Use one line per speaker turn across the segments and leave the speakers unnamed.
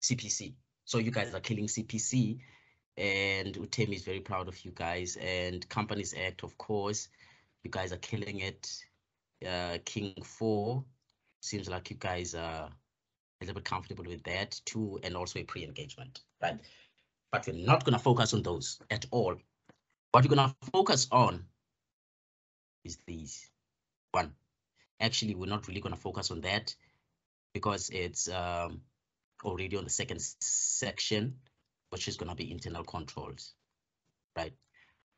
CPC. So you guys are killing CPC, and Utemi is very proud of you guys. And Companies Act, of course, you guys are killing it. King 4, seems like you guys are a little bit comfortable with that too, and also a pre-engagement, right? But we're not going to focus on those at all. What we're going to focus on is these. One, actually, we're not really going to focus on that because it's already on the second section, which is going to be internal controls, right?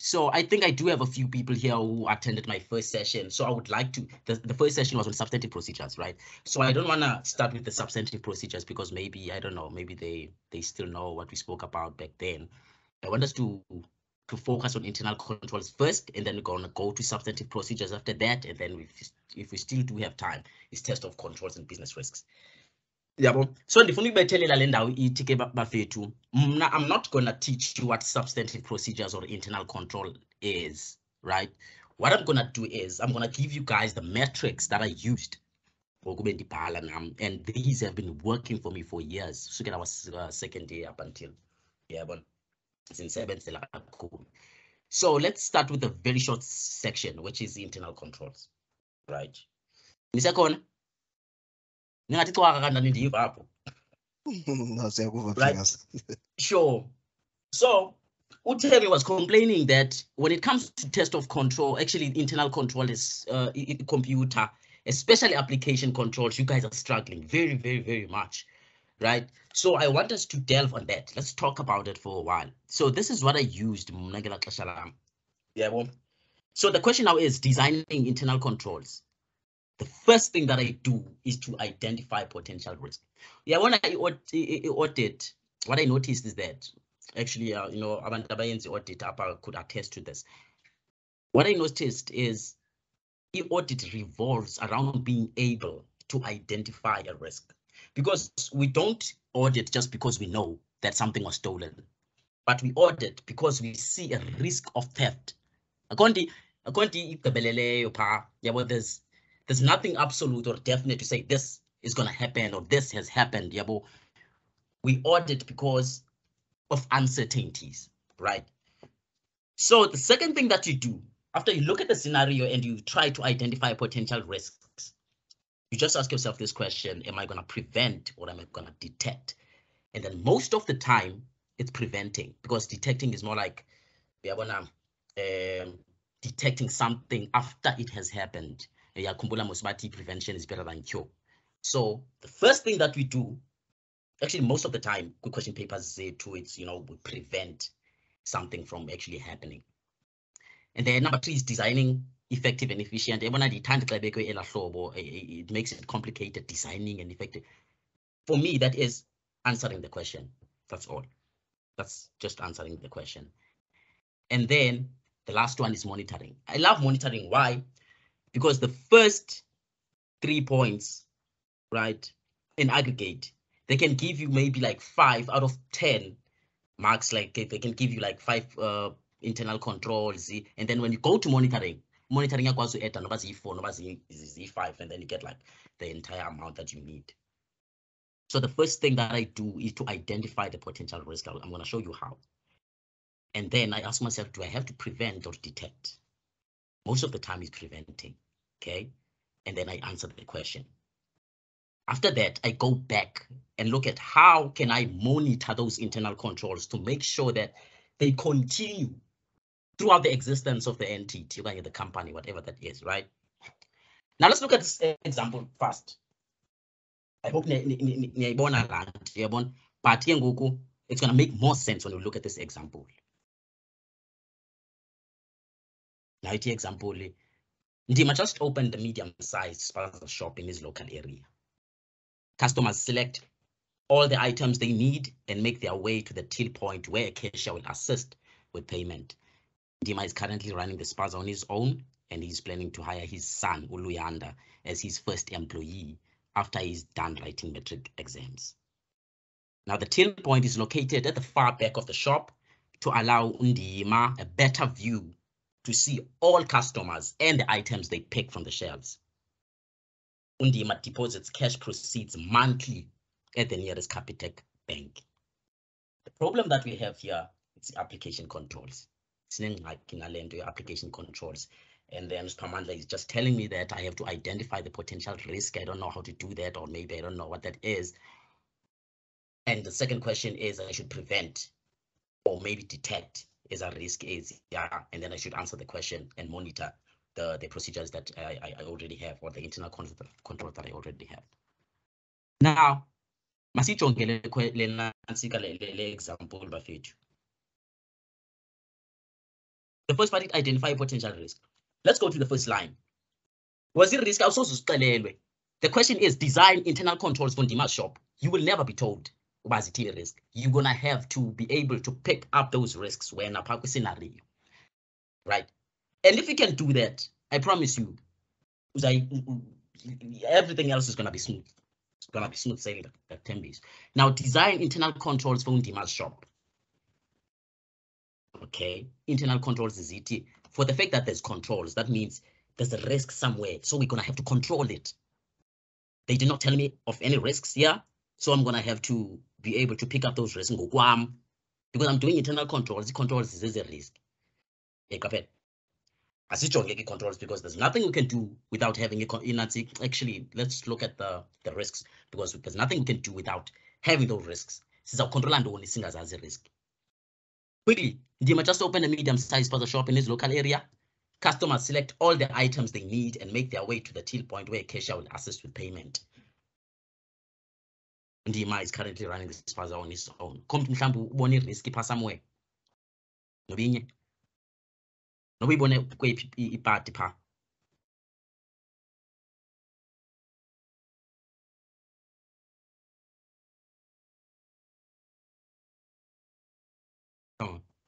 So I think I do have a few people here who attended my first session. So I would like to, the first session was on substantive procedures, right? So I don't want to start with the substantive procedures because maybe, I don't know, maybe they still know what we spoke about back then. I want us to focus on internal controls first, and then we're going to go to substantive procedures after that. And then if we still do have time, it's test of controls and business risks. Yabo. So ndifuna ukubethelela le ndawo ithi ke bafethu, mna I'm not going to teach you what substantive procedures or internal control is, right? What I'm going to do is I'm going to give you guys the metrics that I used and these have been working for me for years. So I was second year up until since 7th. So let's start with a very short section, which is the internal controls, right? Right? Sure. So Utemi was complaining that when it comes to test of control, actually internal control is computer, especially application controls, you guys are struggling very, very, very much, right? So I want us to delve on that. Let's talk about it for a while. So this is what I used. Yeah. So the question now is designing internal controls. The first thing that I do is to identify potential risk. Yeah, when I audit, what I noticed is that actually, you know, abantu audit could attest to this. What I noticed is the audit revolves around being able to identify a risk, because we don't audit just because we know that something was stolen, but we audit because we see a risk of theft. There's nothing absolute or definite to say this is going to happen or this has happened. We audit because of uncertainties, right? So the second thing that you do after you look at the scenario and you try to identify potential risks, you just ask yourself this question: am I going to prevent or am I going to detect? And then most of the time it's preventing, because detecting is more like detecting something after it has happened. Prevention is better than cure. So the first thing that we do, actually most of the time, good question papers say to it, you know, we prevent something from actually happening. And then number 3 is designing effective and efficient. It makes it complicated, designing and effective. For me, that is answering the question. That's all. That's just answering the question. And then the last one is monitoring. I love monitoring. Why? Because the first 3 points, right, in aggregate, they can give you maybe like 5 out of 10 marks. Like they can give you like 5 internal controls. And then when you go to monitoring across to 8 and Z4, Z5, and then you get like the entire amount that you need. So the first thing that I do is to identify the potential risk. I'm going to show you how. And then I ask myself, do I have to prevent or detect? Most of the time it's preventing, okay? And then I answer the question. After that, I go back and look at how can I monitor those internal controls to make sure that they continue throughout the existence of the entity, the company, whatever that is, right? Now let's look at this example first. I hope but it's going to make more sense when we look at this example. Now, the example, Ndima just opened the medium-sized spaza shop in his local area. Customers select all the items they need and make their way to the till point where a cashier will assist with payment. Ndima is currently running the spaza on his own, and he's planning to hire his son, Uluyanda, as his first employee after he's done writing matric exams. Now, the till point is located at the far back of the shop to allow Ndima a better view to see all customers and the items they pick from the shelves. Ndima deposits cash proceeds monthly at the nearest Capitec bank. The problem that we have here, it's application controls. It's like in your application controls. And then Spamandla is just telling me that I have to identify the potential risk. I don't know how to do that, or maybe I don't know what that is. And the second question is I should prevent or maybe detect as a risk is, yeah, and then I should answer the question and monitor the procedures that I already have, or the internal control that I already have. Now, masijongele le example bafethu. The first part, identify potential risk. Let's go to the first line. Was it risk? The question is design internal controls for Ndima's shop. You will never be told was it a risk. You're gonna have to be able to pick up those risks when a park scenario, right? And if you can do that, I promise you, everything else is gonna be smooth. It's gonna be smooth sailing at 10 days. Now, design internal controls for Ndima's shop. Okay, internal controls is it. For the fact that there's controls, that means there's a risk somewhere. So we're gonna have to control it. They did not tell me of any risks here. So I'm gonna have to be able to pick up those risks because I'm doing internal controls. The controls is a risk. Controls, because there's nothing we can do without having a actually, let's look at the risks, because there's nothing we can do without having those risks. Since our control and only singers as a risk. Quickly, Ndima just open a medium-sized spaza shop in his local area. Customers select all the items they need and make their way to the till point where cashier will assist with payment. Ndima is currently running this spaza on his own. Come to mhlambu ubone risk pa somewhere. Nobinye. Nobibone kwephi ipati pa.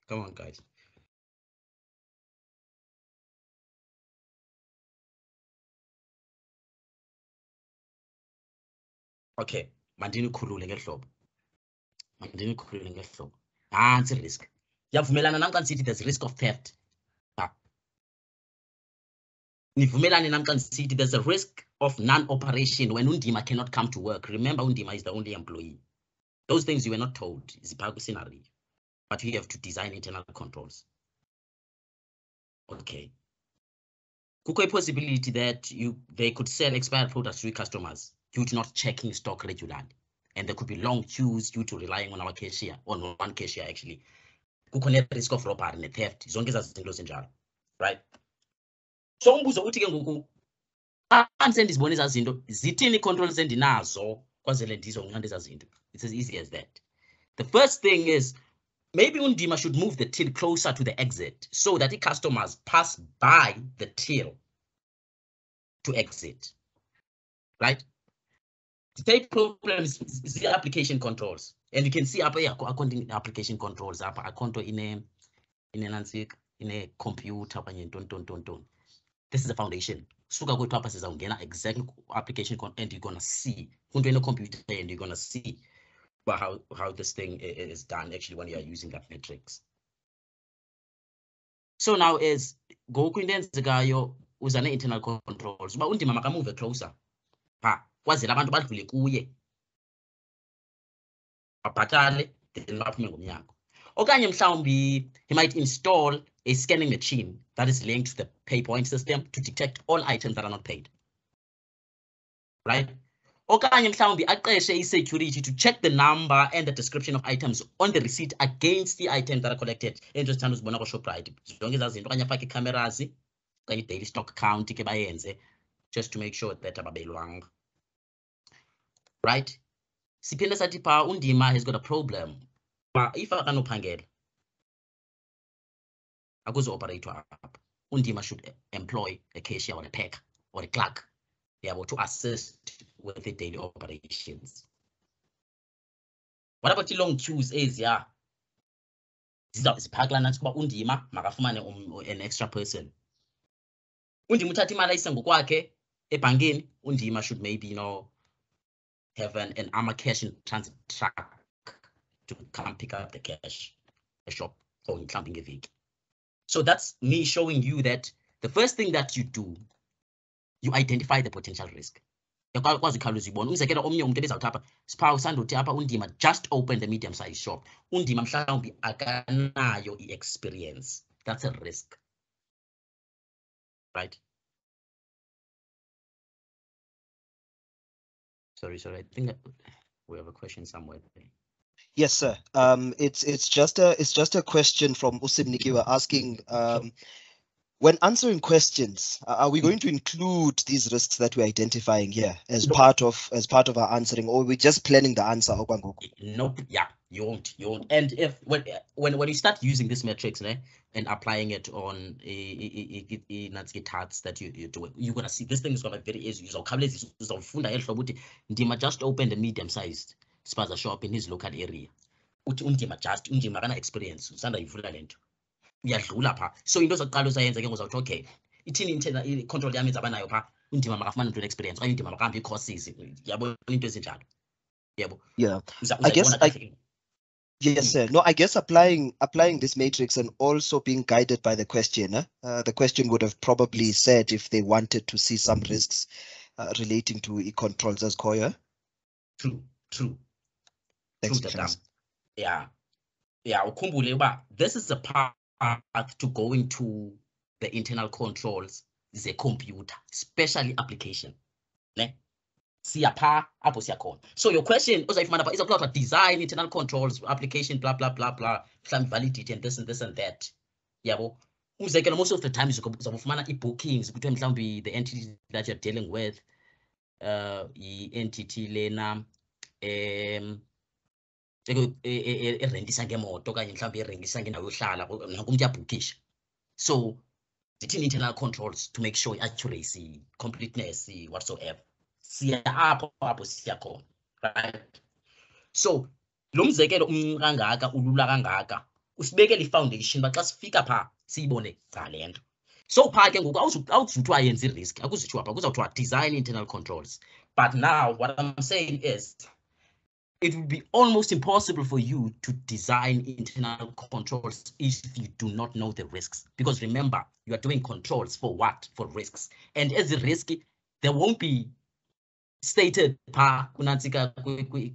Come on, guys. Okay, mandini khulule ngehlobo. Mandini khulule ngehlobo. It's a risk. Yavumelana nam xa sithi there's risk of theft. Nivumelane nam xa sithi there's a risk of non-operation when Undima cannot come to work. Remember, Undima is the only employee. Those things you were not told is part of the scenario, but you have to design internal controls. Okay. Could be a possibility that they could sell expired products to customers due to not checking stock regularly, and there could be long queues due to relying on our cashier, on one cashier actually. Could be risk of robbery and theft. Zonke zazinto zinjalo, right? So umbuzo uthi ke ngoku andisendizibona izazinto zithini controls endinazo kwazele ndizonqanda ezazinto. It's as easy as that. The first thing is maybe Undima should move the till closer to the exit so that the customers pass by the till to exit, right? The third problem is the application controls, and you can see up here accounting application controls up account in a computer. This is the foundation. Suka kwethu apha sizawungena exactly application and you're gonna see in a computer, and you're gonna see how this thing is done actually when you are using that matrix. So now is go kwindenzekayo uzane internal controls uba Undima makamove closer kwazela abantu badlule kuye babhatale then baphume ngomnyango. Okanye mhlawumbi he might install a scanning machine that is linked to the pay point system to detect all items that are not paid, right? Okanye mhlawumbi aqeshe i-security to check the number and the description of items on the receipt against the items that are collected. Endithanda uzibona kwa-Shoprite zonke ezazinto, okanye afake i-cameras okanye i-daily stock count ke bayenze just to make sure that ababelwanga, right? Siphinde sathi pha Undima has got a problem. But if akanophangela akuzo-operator apha. Undima should employ a cashier or a packer or a clerk to assist with the daily operations. What about the long queues is, yeah, Undima makafumane an extra person. Undima uthatha imali ayise ngokwakhe ebhankini. Undima should maybe have an armor cash in transit truck to come pick up the cash, a shop or in clumping a vehicle. So that's me showing you that the first thing that you do, you identify the potential risk. yakwazi ikhawula uzibona. Umzekelo omnye umuntu ebezawuthi apha sipha usandothi apha undima just open the medium size shop. Undima mhlawumbi akanayo i-experience. That's a risk. Right? Sorry, I think we have a question somewhere there.
Yes, sir. It's just a question from Usimnikiwa asking, when answering questions, are we going to include these risks that we're identifying here as part of our answering, or are we just planning the answer?
Nope. Yeah, you won't. And if when you start using this metrics, and applying it on tasks that you're doing, you're gonna see this thing is gonna be very easy. Ndima just opened a medium-sized spaza shop in his local area. Undima kana experience. Usanda yivula lento. Uyadlula pha. So into zokuqala usayenza ke ngozawuthi okay. Ithini internal control yami ezabanayo pha. Undima makafumana into experience. Okanye undima makahambe courses. Yabo into ezinjalo. Yebo.
Yeah. Yes, sir. No, I guess applying this matrix and also being guided by the questioner, the question would have probably said if they wanted to see some risks relating to e-controls as Koya.
True.
Thanks,
Yeah. Ukhumbule uba this is a path to going to the internal controls is a computer, especially application. Ne? Siyapha apho siyakhona. So your question uzayifumana is about design, internal controls, application, blah blah blah blah, mhlawumbe validity and this and that. Yabo. Umzekelo most of the time uzawufumana i-bookings kuthiwa mhlawumbe the entity that you're dealing with i-entity lena erentisa ngemoto okanye mhlawumbe erentisa ngendawo yohlala nanku umuntu uyabhukisha. So the internal controls to make sure accuracy, completeness, whatsoever. Siya apho siyakhona, right? So lo mzekelo kangaka ulula kangaka usibekele i-foundation ba xa sifika pha siyibone cha lento. So pha ke ngoku awuzuthiwa yenza i-risk akuzithiwa pha kuzawuthiwa design internal controls. But now what I'm saying is it would be almost impossible for you to design internal controls if you do not know the risks. Because remember, you are doing controls for what? For risks. And as a risk, there won't be stated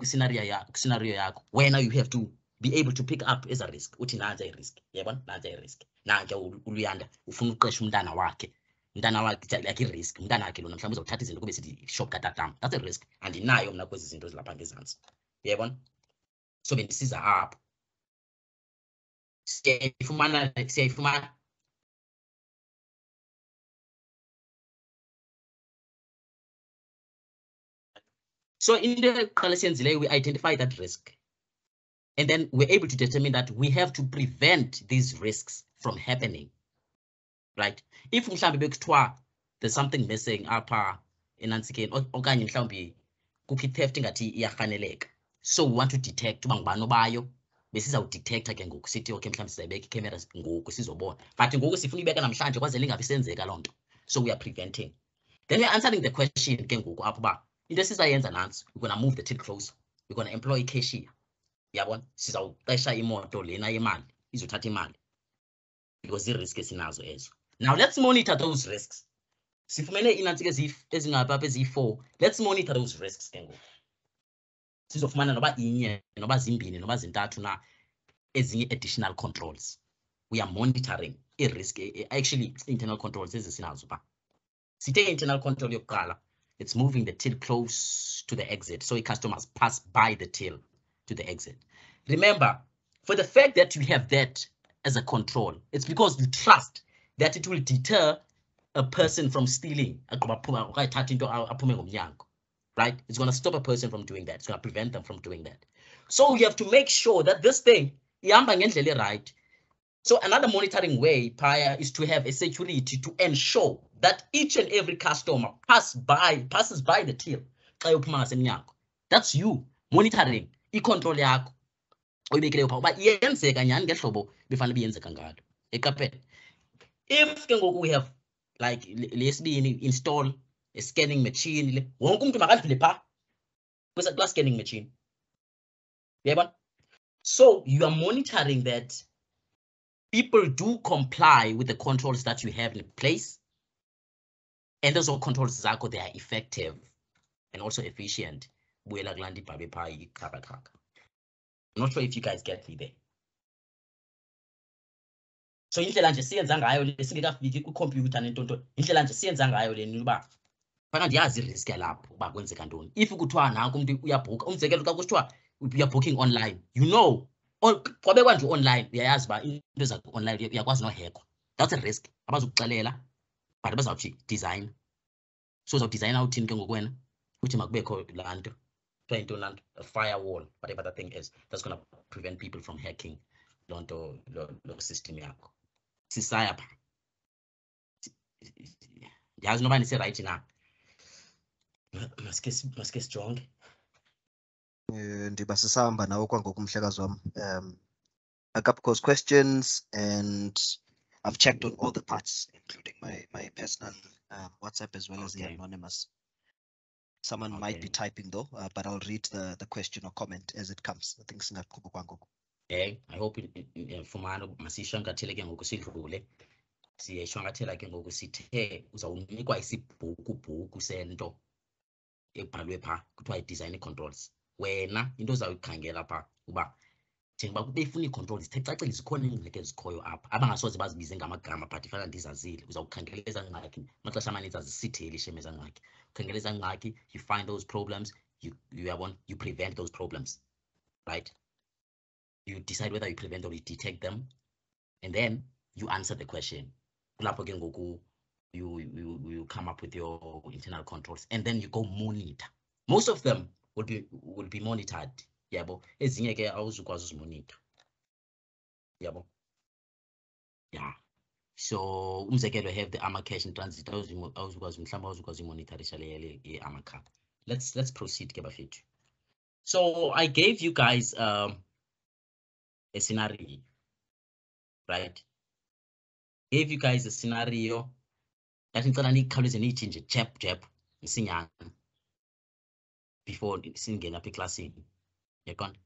scenario yakho where now you have to be able to pick up as a risk. Uthi nanza i-risk. Yabona? Nanza i-risk. Nanke uluyanda ufuna uqesha umntana wakhe. Umntana wakhe like i-risk. Umntana wakhe lona mhlawumbe uzothatha izinto kube sithi shop katatam. That's a risk. Andinayo mna kwezi zinto zilapha ngezantsi. Yabona? So bendisiza apho. Siyayifumana. So in the collections delay, we identify that risk. And then we're able to determine that we have to prevent these risks from happening. Right? If there's something missing apha enansikeni okanye mhlawumbe kukho theft ngathi iyafaneleka. So we want to detect uba ngubani obayo besizawudetecta ke ngoku sithi okay mhlawumbe sizayibeka i-cameras ngoku sizobona. But ngoku sifuna ibeka namhlanje kwazele ingabe senzeka loo nto. So we are preventing. Then we're answering the question ke ngoku apho ba into sizayenza nansi, we're going to move the till closer. We're going to employ a cashier. Yabona? Sizawuqesha imoto lena yemali, izothatha imali. Because the risk esinazo ezo. Now let's monitor those risks. Sifumene inantsike ezingapha ezi4. Let's monitor those risks ke ngoku. Sizofumana noba inye, noba zimbini, noba zintathu na ezinye additional controls. We are monitoring a risk, actually internal controls ezisinazo ba. Sithe internal control yokuqala. It's moving the till close to the exit. So customers pass by the till to the exit. Remember, for the fact that you have that as a control, it's because you trust that it will deter a person from stealing. Right? It's going to stop a person from doing that. It's going to prevent them from doing that. So you have to make sure that this thing, right? So another monitoring way, Paya, is to have a security to ensure that each and every customer passes by the till. That's you monitoring. I-control yakho. If we have like install a scanning machine, scanning machine. So you are monitoring that people do comply with the controls that you have in place. And those controls, they are effective. and also efficient. I'm not sure if you guys get me there. So indlela nje siyenza ngayo lesingekafiki ku-computer nentonto indlela nje siyenza ngayo leni uba fana ndiyazi risk yalapho uba kwenzeka ntoni. If kuthiwa nanku umuntu uyabhukha umzekelo xa kusithiwa you're booking online, you know kwabekwa nje online uyayazi uba into zakho-online uyakwazi nohekwa. That's a risk. Abazukuxelela but bazawuthi design. So uzawudizayina uthini ke ngokwena uthi makubekho laa nto kuthiwa yintoni laa nto, a firewall, whatever that thing is, that's going to prevent people from hacking loo nto lo system yakho. Sisaya pha ndiyazi noba ndise-right na. Maske sijonge.
Ndiba sisahamba nawo kwangoku mhlekazi wam. A couple of questions and I've checked on all the parts, including my personal WhatsApp as well as the anonymous. Someone might be typing though, but I'll read the question or comment as it comes. I think singaqhuba kwangoku.
I hope fumana masishwankathele ke ngoku sidlule. Siyeshwankathela ke ngoku sithe uzawunikwa isibhuku sento ebhalwe pha kuthiwa i-design controls. Wena into ozawuyikhangela pha uba njengoba befuna ii-controls zithe cacile zikhona iingxaki ezikhoyo apha abangasoze bazibize ngamagama but ifana ndizazile. Uzawukhangela ezaa ngxaki amaxesha amaninzi azisitheli shem ezaa ngxaki. Ukhangela ezaa ngxaki, you find those problems, you prevent those problems, right? You decide whether you prevent or you detect them, and then you answer the question. Lapho ke ngoku you come up with your internal controls, and then you go monitor. Most of them will be monitored. Yabo, ezinye ke awuzukwazi uzimonitor. Yabo. Yeah. So umzekelo have the armor cache in transit awuzukwazi mhlawumbe awuzukwazi umonitorisha le armor car. Let's proceed ke bafethu. So I gave you guys a scenario, right? Gave you guys a scenario. Yathi ngicela nikhawuleze nithi nje jab msinyana before singena apha eklasini. Yaqonda?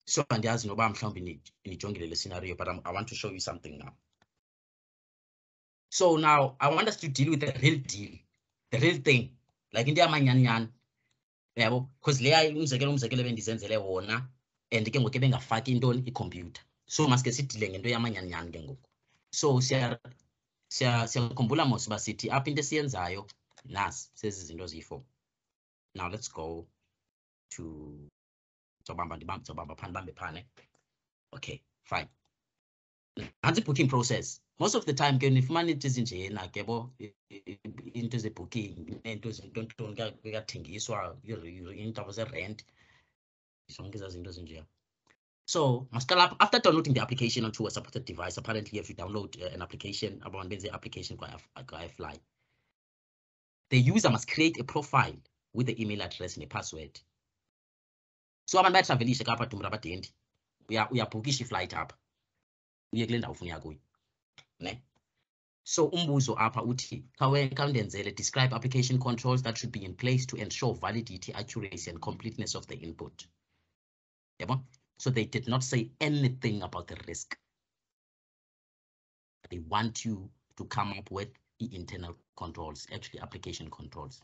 So andiyazi noba mhlawumbe nijongile le scenario, but I want to show you something now. So now I want us to deal with the real deal, the real thing, like into yamanyanyana. Yabo, because leya umzekelo bendizenzele wona and ke ngoku bengafaki intoni i-computer. So maske sidile ngento yamanyanyana ke ngoku. So siyakhumbula mos uba sithi apha into esiyenzayo nasi sezi zinto ziyi-4. Now let's go to okay, fine. Nansi booking process. Most of the time ke nifumana into ezinjena ke bo into ze-booking nento zintontoni kuyathengiswa iindaba ze-rent zonke ezaa zinto ezinjeya. So after downloading the application onto a supported device, apparently if you download an application, about the application fly, the user must create a profile with the email address and a password. So abantu bayatravelisha kapha dumra badendi uyabhukisha iflight apha uye kule ndawo ufuna kuyo, ne? So umbuzo apha uthi khawundenzele describe application controls that should be in place to ensure validity, accuracy and completeness of the input. Yabo? So they did not say anything about the risk. They want you to come up with the internal controls, actually application controls.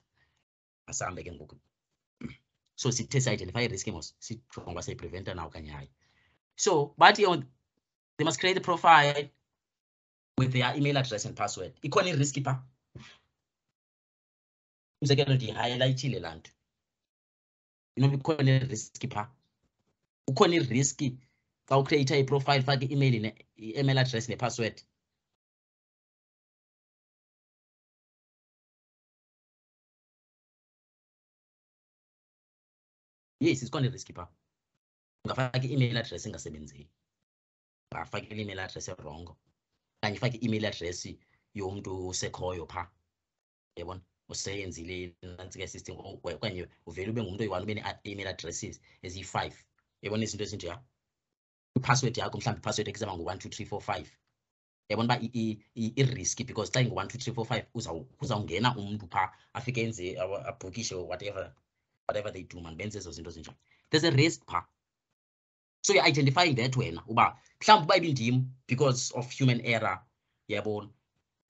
So it identify risk, say preventer now can. So but they must create a profile with their email address and password. Ikoni risky pa. Umzekelo di highlightile land. Ikoni risky pa. Ukoni risky ka create a profile fake email address ne password. Yes, it's called a risky pa. Ungafaka email address engasebenzi. Ungafaka email address wrong. Kanye ufake email address yomuntu osekhoyo pha. Yabona? Useyenzile nansi ke system okanye uvela ube ngumuntu oyi-1 ube ne-email addresses ezi-5. Yabona izinto ezinjeya. I-password yakho mhlawumbe i-password ekuzama ngo 1 2 3 4 5. Yabona ba i-risky because xa ingu 1 2 3 4 5 uzawungena umuntu pha afike enze abhukishe whatever they do man benze ezo zinto ezinjalo. There's a risk pha. So you're identifying that wena uba mhlawumbe uba ibindim because of human error, yabona,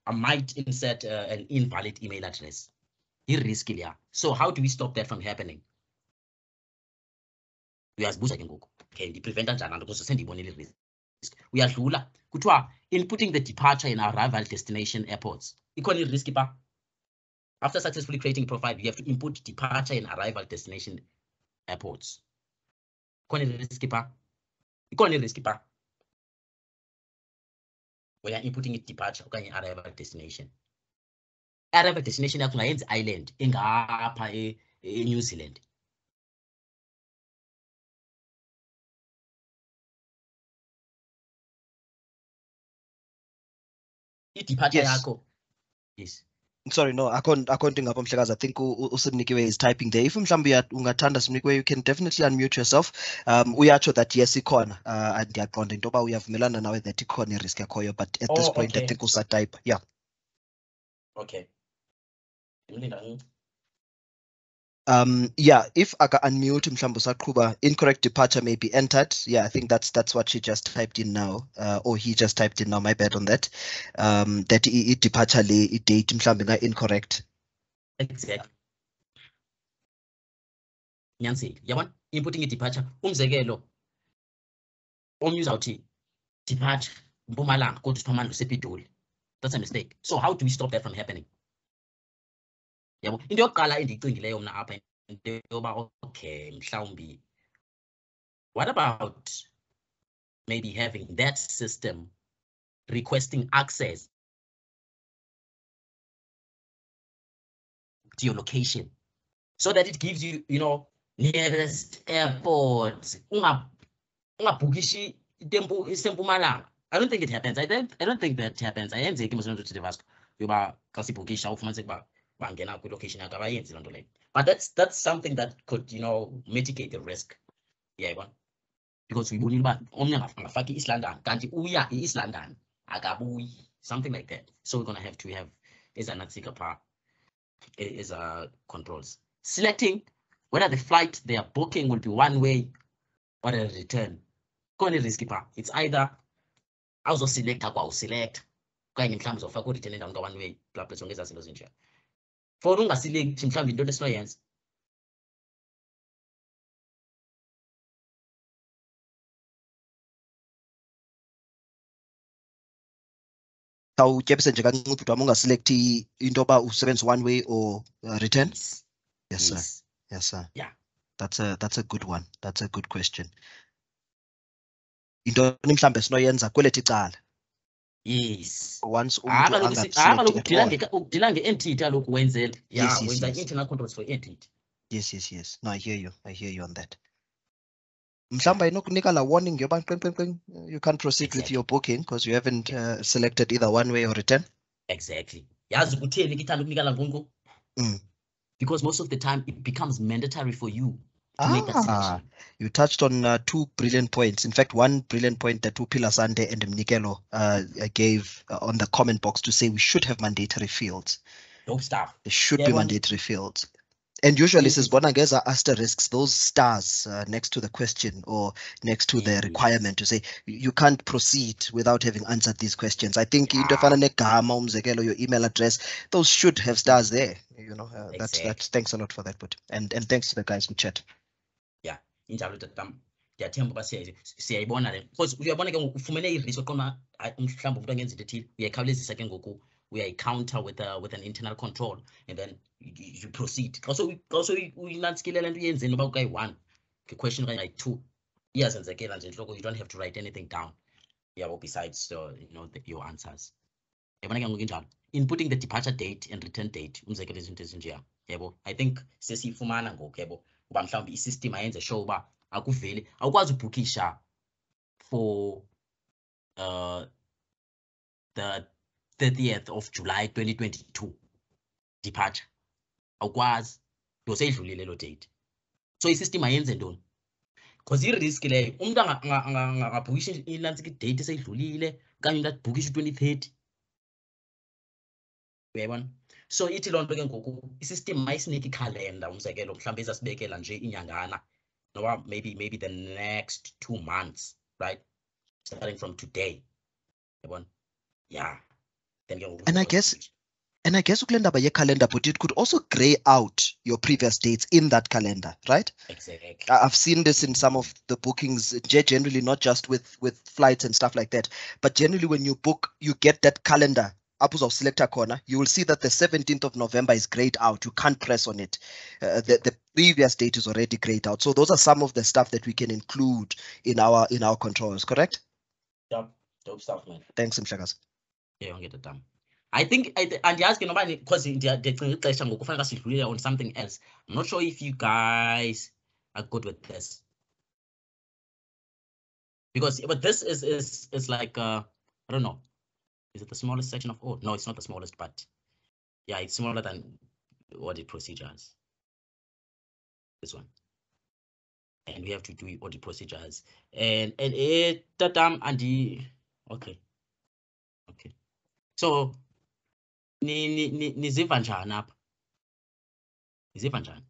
I might insert an invalid email address. i-risky leya. So how do we stop that from happening? Uyazibuza ke ngoku, okay, ndipreventa njani nto because sendiyibonile i-risk. Uyadlula kuthiwa inputting the departure and arrival destination airports. Ikhona i-risk pa. After successfully creating a profile, you have to input departure and arrival destination airports. Ikhona i-risk pa. Ikhona i-risk pa. When you're inputting a departure okanye arrival destination. Arrival destination yakho ungayenza island engapha e-New Zealand. I-departure yakho. Yes.
Sorry, no, accounting up Mhlekazi. I think uSimnikiwe is typing there. If mhlawumbe ungathanda Simnikiwe, you can definitely unmute yourself. Uyatsho that yes ikhona andiyaqonda into yoba uyavumelana nawe that ikhona i-risk yakhoyo, but at this point
okay.
I think usatype. Yeah.
Okay.
Yeah, if aka unmute mhlawumbe usaqhuba, incorrect departure may be entered. Yeah, I think that's what she just typed in now, or he just typed in now. My bad on that. That departure le date mhlawumbe nga incorrect.
Exactly. Nyanseli, yabona inputting i-departure umzekelo omnye uzawuthi departure Mpumalanga kodwa uSiphamandla usePitoli. That's a mistake. So how do we stop that from happening? Yabo into yokuqala endiyicingileyo mna apha into yoba okay mhlawumbi what about maybe having that system requesting access to your location so that it gives you, you know, nearest airport. Ungabhukishi isempumalanga. I don't think it happens. I don't think that happens. Ayenzeki mos to the Vasco. Yoba xa sibhukisha ufumanise ukuba bangena kwi-location yakho abayenzi loo nto leyo. But that's something that could, you know, mitigate the risk. Yeah, because we believe uba omnye angafaki i-East London kanti uya i-East London akabuyi, something like that. So we're going to have ezanatsika pha as controls. Selecting whether the flight they are booking will be one way or a return. Kone risky pa. It's either also select select okanye mhlawumbe uzofaka u-return endaweni ka-one way bla bla zonke ezaa zinto zinje. For ungaselect mhlawumbe into esinoyenza.
Awutyebise nje kancinci ubhuti wami ungaselect into yoba usebenza one way or return. Yes, sir. Yes, sir.
Yeah.
That's a good one. That's a good question. Into mhlawumbe esinoyenza kwelethu icala.
Yes.
Once umuntu angaselect
ukudila nge-entity aloku wenzela. Yeah,
yes,
wenza
yes.
internal controls for entity.
Yes. No, I hear you on that. Mhlawumbe inokunika la warning yoba you can't proceed with your booking because you haven't selected either one way or return.
Exactly. Yazi ukutheni ke ithanda ukunika la ngongo? Because most of the time it becomes mandatory for you to make that selection.
You touched on two brilliant points. In fact, one brilliant point that Upila Sande and Mnikelo gave on the comment box to say we should have mandatory fields.
Dope stuff.
There should be mandatory fields. And usually says Bonageza asterisks, those stars next to the question or next to the requirement to say you can't proceed without having answered these questions. I think your email address, those should have stars there. You know, that's thanks a lot for that, but and thanks to the guys who chat.
Yeah, injalo tatam. Ndiyathemba uba siyayibona le. Because uyabona ke ufumene i-risk oqona mhlawumbe umuntu angenza into ethile, uyayikhawulezisa ke ngoku uyayi-counter with an internal control and then you proceed. Also uyinantsikile le nto uyenzeni uba ukayi-one nge-question okanye kayi-two iyazenzekela nje entloko, you don't have to write anything down. Yeah, besides you know your answers. Yabona ke ngoku injalo. Inputting the departure date and return date umzekelo izinto ezinjeya. Yebo, I think sesiyifumana ngoku yebo uba mhlawumbe i-system ayenze sure uba akuveli awukwazi ubhukisha for the 30th of July 2022 departure. Awukwazi yoseyidlulile lo date. So i-system ayenze ntoni? Because i-risk leyo umuntu angabhukisha inantsika i-date eseyidlulile okanye umuntu abhukisha 2030. Uyayibona? So ithi loo nto ke ngoku i-system mayisinike ikhalenda umzekelo mhlawumbe ezasibekela nje inyangana noba maybe the next 2 months, right? Starting from today. Uyayibona? Yeah. Then
and I guess And I guess ukulenda by calendar, but it could also gray out your previous dates in that calendar, right?
Exactly.
I've seen this in some of the bookings, generally not just with flights and stuff like that, but generally when you book, you get that calendar. Of selector corner, you will see that the 17th of November is grayed out. You can't press on it. The previous date is already grayed out. So those are some of the stuff that we can include in our controls, correct?
Dope stuff, man.
Thanks, Mshakas.
Yeah, get it done. I think and you asking nobody because on something else. I'm not sure if you guys are good with this. But this is like I don't know. Is it the smallest section of all? No, it's not the smallest, but yeah, it's smaller than audit procedures. This one. And we have to do audit procedures. And okay. Okay. So niziva njani apha? Niziva njani?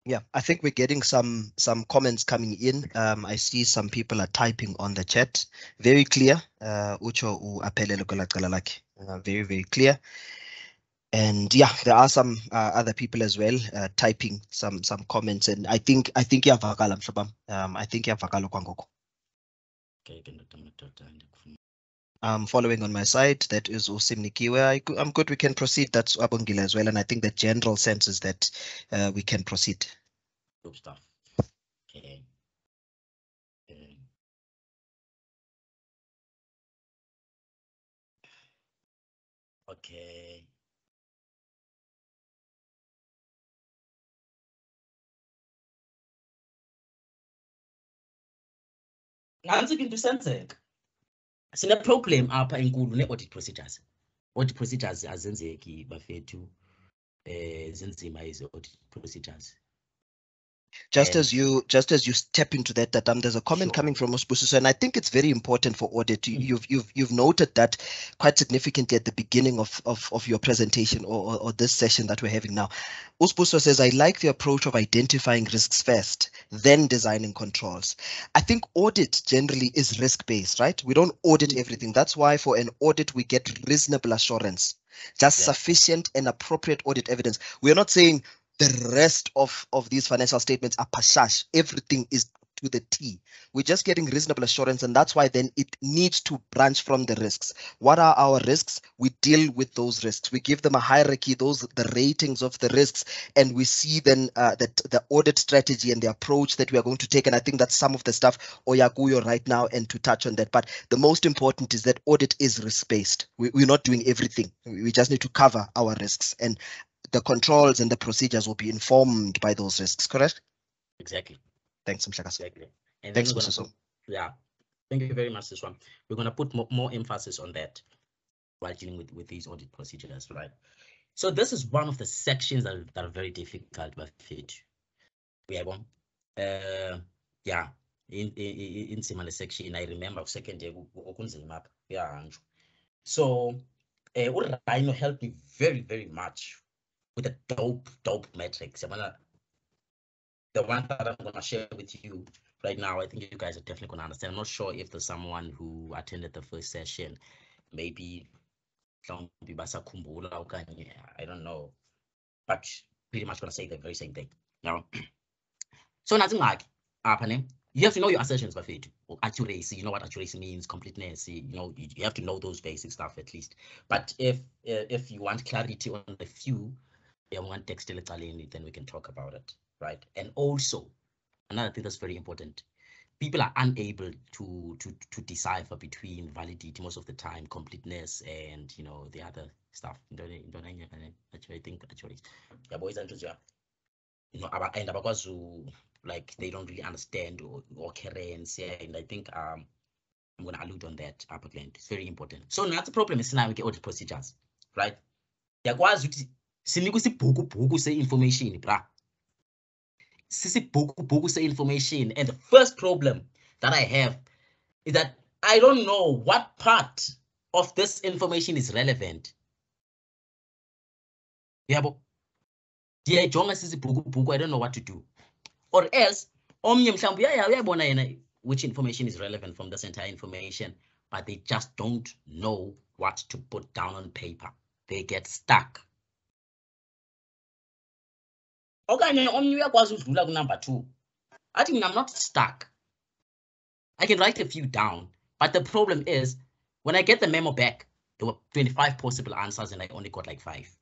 Yeah, I think we're getting some comments coming in. I see some people are typing on the chat. Very clear. Ucho uaphelele kwela cala lakhe. Very, very clear. And yeah, there are some other people as well typing some comments, and I think iyavakala mhlobam. I think iyavakala kwangoku. Following on my side, that is Usimnikiwe. I'm good, we can proceed. That's Abongile as well, and I think the general sense is that we can proceed.
Good stuff. Okay. Okay. Nansi into senzeka. Sine problem apha enkulu ne-audit procedures. Audit procedures azenzeki bafethu zinzima audit procedures.
Just as you step into that, there's a comment coming from Usbusiso, and I think it's very important for audit. You've noted that quite significantly at the beginning of your presentation or this session that we're having now. Usbusiso says, I like the approach of identifying risks first, then designing controls. I think audit generally is risk-based, right? We don't audit everything. That's why for an audit, we get reasonable assurance, just sufficient and appropriate audit evidence. We're not saying the rest of these financial statements are pashash. Everything is to the T. We're just getting reasonable assurance, and that's why then it needs to branch from the risks. What are our risks? We deal with those risks. We give them a hierarchy, the ratings of the risks, and we see then that the audit strategy and the approach that we are going to take. And I think that's some of the stuff Oyakuyo right now, and to touch on that. But the most important is that audit is risk-based. We're not doing everything. We just need to cover our risks, and the controls and the procedures will be informed by those risks, correct?
Exactly.
Thanks, Mshakas.
Exactly. And
thanks,
yeah. Thank you very much, this one. We're going to put more emphasis on that while dealing with these audit procedures, right? So this is one of the sections that are very difficult by fit. We have one. Yeah. In similar section, I remember second year. Yeah. So Rhino helped me very, very much with a dope metrics. The one that I'm going to share with you right now, I think you guys are definitely going to understand. I'm not sure if there's someone who attended the first session, maybe I don't know, but pretty much going to say the very same thing. Now, so nothing like happening. You have to know your assertions, Buffett, or accuracy. You know what accuracy means, completeness. You know, you have to know those basic stuff at least. But if you want clarity on the few, one text then we can talk about it, right? And also another thing that's very important, people are unable to decipher between validity most of the time, completeness, and the other stuff. I think actually yeah, boys and girls, and like they don't really understand or currency, and I think I'm going to allude on that upper end. It's very important. So now the problem is now we get audit procedures, right? Sinikwe isibhuku se-information, bra. Sisibhuku se-information. And the first problem that I have is that I don't know what part of this information is relevant. Yabo. I don't know what to do. Or else, which information is relevant from this entire information, but they just don't know what to put down on paper. they get stuck. Okanye omnye uyakwazi udlula ku-number 2. I think I'm not stuck. I can write a few down, but the problem is when I get the memo back, there were 25 possible answers and I only got like 5.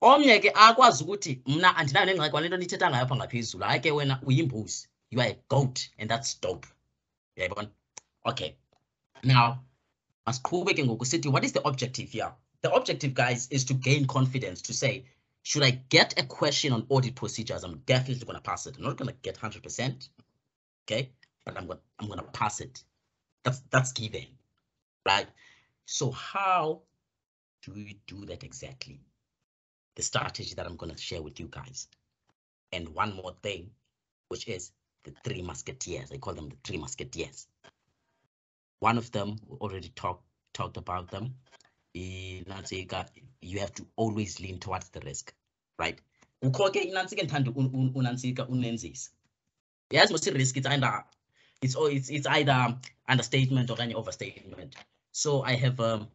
Omnye ke akwazi ukuthi mna andinayo nengxaki kwale nto nithetha ngayo apha ngaphezulu. Hayi ke wena uyimbuzi. You are a goat and that's dope. Uyayibona? Okay. Now, masiqhube ke ngoku sithi what is the objective here? The objective, guys, is to gain confidence to say, should I get a question on audit procedures? I'm definitely going to pass it. I'm not going to get 100%, okay? But I'm going to pass it. That's given, right? So how do we do that exactly? The strategy that I'm going to share with you guys. And one more thing, which is the 3 musketeers. I call them the 3 musketeers. One of them, we already talked about them. You have to always lean towards the risk, right? Yes, most risk it's either understatement or any overstatement. So I have an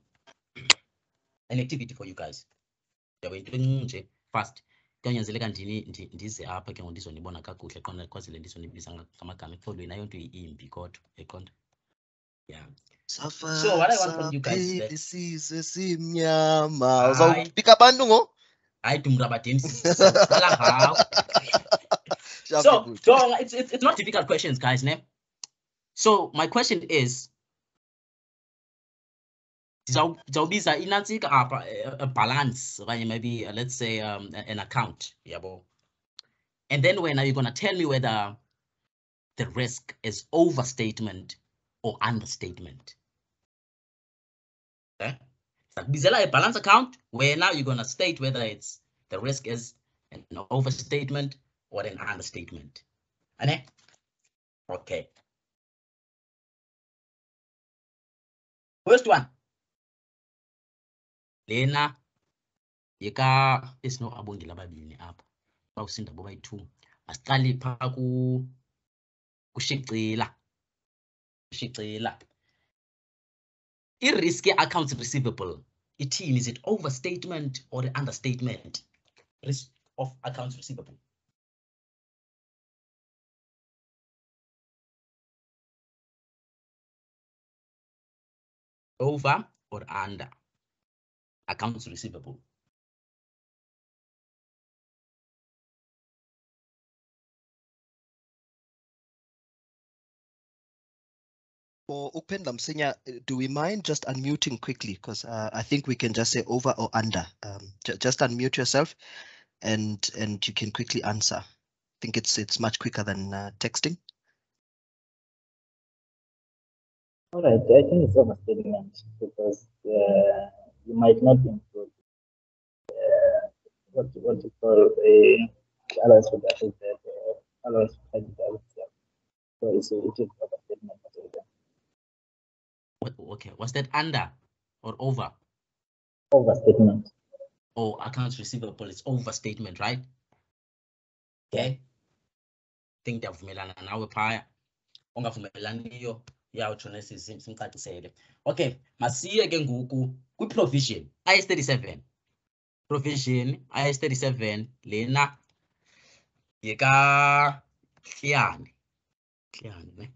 activity for you guys. First, kwanyanzeleka ndize apha ke ngondizonibona kakuhle qonda because le ndizonibiza ngamagama efolweni ayonto imbi kodwa eqonda. Yeah. So what I want from you guys is it's not difficult questions, guys. Ne? So my question is, a balance, maybe let's say an account, and then when are you gonna tell me whether the risk is overstatement or understatement? Okay, so a balance account where now you're gonna state whether it's the risk is an overstatement or an understatement. Okay. First one. Lena yeka is no abongile ababini apha. Bawusinda boba yi2. Asiqali pha kushicila. I-risk accounts receivable. Ithini, is it overstatement or the understatement? Risk of accounts receivable. Over or under accounts receivable?
For Upendam Senior, do we mind just unmuting quickly? Because I think we can just say over or under. Just unmute yourself and you can quickly answer. I think it's much quicker than texting.
All right, I think it's overstatement because you might not include what you call a allowance for that allowance for that. So it is overstatement.
Okay, was that under or over?
Overstatement.
Oh, accounts receivable, it's overstatement, right? Okay. Think ndavumelana nawe phaya. Ongavumelaniyo yawuthona simcacisele. Okay, masiye ke ngoku kwi-provision IS 37. Provision IS 37 lena yeka Kliyane ne?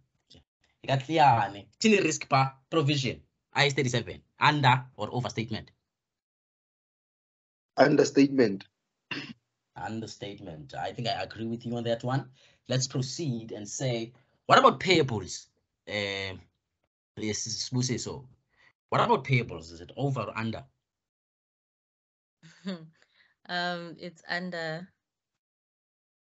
Yeka Kliyane. Thini risk pa provision IS 37, under or overstatement?
Understatement.
Understatement. I think I agree with you on that one. Let's proceed and say, what about payables? Yes, so. What about payables? Is it over or under?
It's under.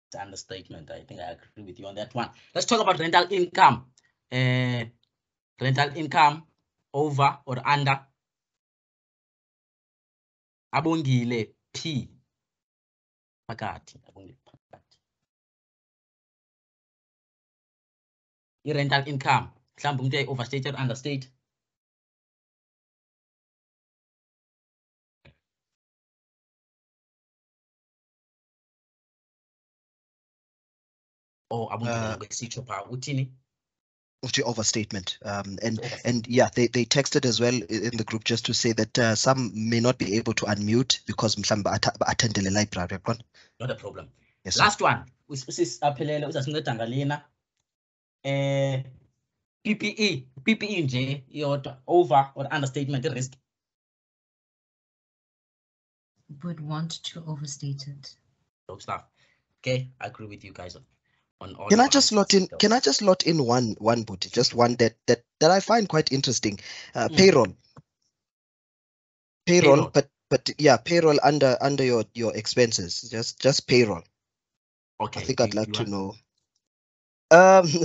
It's understatement. I think I agree with you on that one. Let's talk about rental income. Rental income, over or under? Abongile P. Phakathi. Abongile phakathi. I-rental income. Mhlawumbe umuntu overstate or understate? Oh, abongile kwesitsho pha uthini?
To overstatement. And yeah, they texted as well in the group just to say that some may not be able to unmute because attend the library.
Not a problem.
Yes,
Last one. Usaphelele uzasinceda ngalena. PPE nje yodwa over or understatement risk.
Would want to overstate it.
Stuff. Okay, I agree with you guys on all.
Can I just lot in? Can I just lot in one booty? Just one that I find quite interesting. Payroll, but yeah, payroll under your expenses. Just payroll.
Okay.
I think I'd like to know.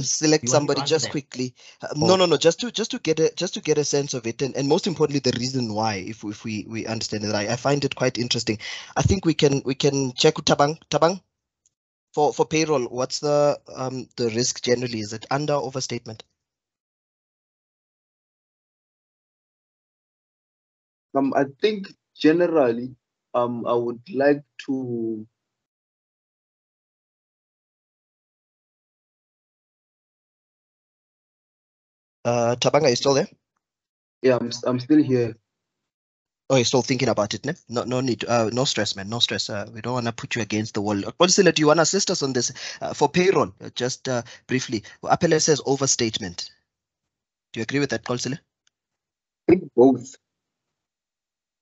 Select somebody just quickly. No. Just to get a sense of it, and most importantly, the reason why. If we understand it, I find it quite interesting. I think we can check Tabang. For payroll, what's the risk generally? Is it under overstatement?
I think generally, I would like to.
Tabanga, are you still there?
Yeah, I'm still here.
Oh, you're still thinking about it, ne? No need. No stress, man. No stress. We don't want to put you against the wall. Polisila, do you want to assist us on this for payroll? Just briefly. Appellant says overstatement. Do you agree with that, Polisila?
I think both.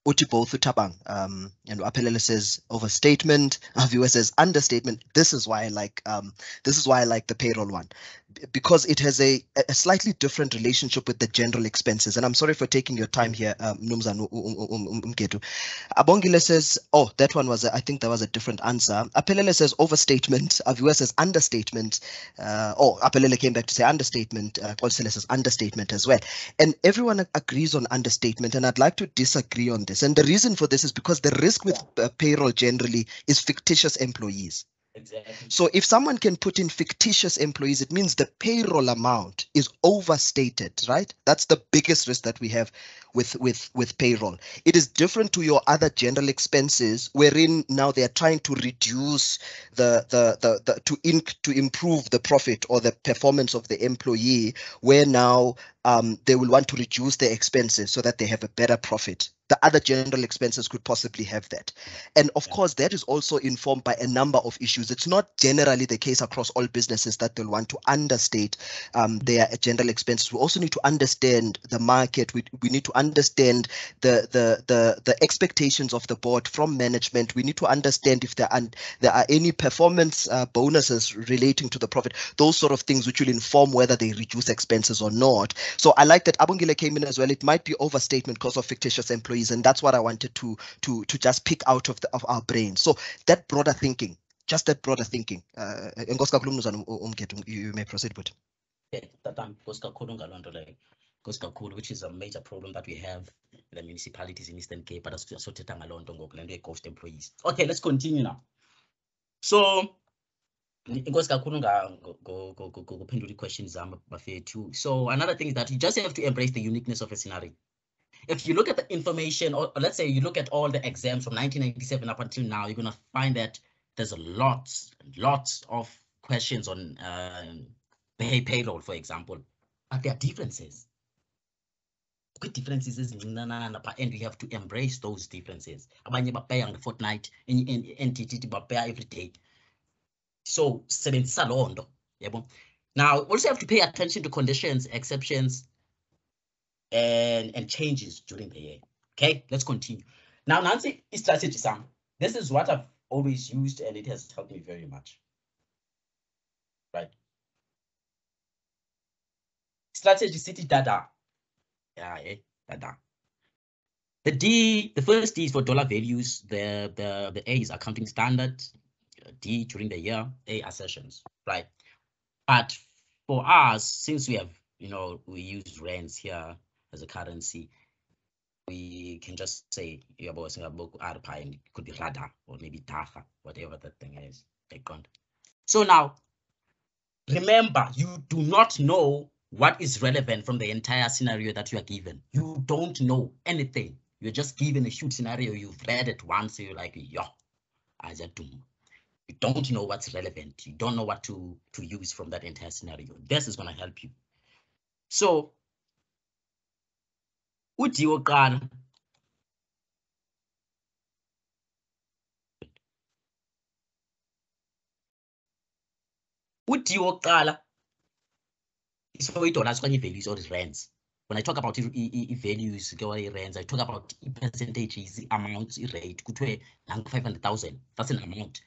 Uti both Tabang. And Appellant says overstatement. Viewer says understatement. This is why I like the payroll one, because it has a slightly different relationship with the general expenses. And I'm sorry for taking your time here, Mnumzan Mgedu. Abongile says, oh, that one was, I think that was a different answer. Apelele says overstatement. Aviwa says understatement. Apelele came back to say understatement. Kolsele says understatement as well. And everyone agrees on understatement. And I'd like to disagree on this. And the reason for this is because the risk with payroll generally is fictitious employees.
Exactly.
So if someone can put in fictitious employees, it means the payroll amount is overstated, right? That's the biggest risk that we have with payroll. It is different to your other general expenses, wherein now they are trying to reduce to improve the profit or the performance of the employee, where now they will want to reduce their expenses so that they have a better profit. The other general expenses could possibly have that. And of course, that is also informed by a number of issues. It's not generally the case across all businesses that they'll want to understate their general expenses. We also need to understand the market. We need to understand the expectations of the board from management. We need to understand if there are any performance bonuses relating to the profit, those sort of things which will inform whether they reduce expenses or not. So I like that Abongile came in as well. It might be overstatement because of fictitious employees, and that's what I wanted to just pick out of our brain. So that broader thinking, just that broader thinking. You may proceed with.
Which is a major problem that we have in the municipalities in Eastern Cape, but ghost employees. Okay, let's continue now. So questions. So another thing is that you just have to embrace the uniqueness of a scenario. If you look at the information, or let's say you look at all the exams from 1997 up until now, you're going to find that there's lots of questions on payroll, for example, but there are differences. Good differences is and we have to embrace those differences. Abanye pay on the fortnight, entity pay every day. So now also have to pay attention to conditions, exceptions, and changes during the year. Okay, let's continue. Now, Nancy, strategy Sam. This is what I've always used, and it has helped me very much. Right. Strategy city data. Yeah, data. The first D is for dollar values. The A is accounting standard. D during the year. A assertions. Right. But for us, since we have, we use rands here as a currency, we can just say and it could be rada or maybe tafa, whatever that thing is. So now, remember, you do not know what is relevant from the entire scenario that you are given. You don't know anything. You're just given a huge scenario. You've read it once, so you're like, yo, I just do. You don't know what's relevant. You don't know what to use from that entire scenario. This is going to help you. So uthi oqala so dollars when values or rands. When I talk about values, rands, I talk about percentages, amounts, rate, 500,000. That's an amount.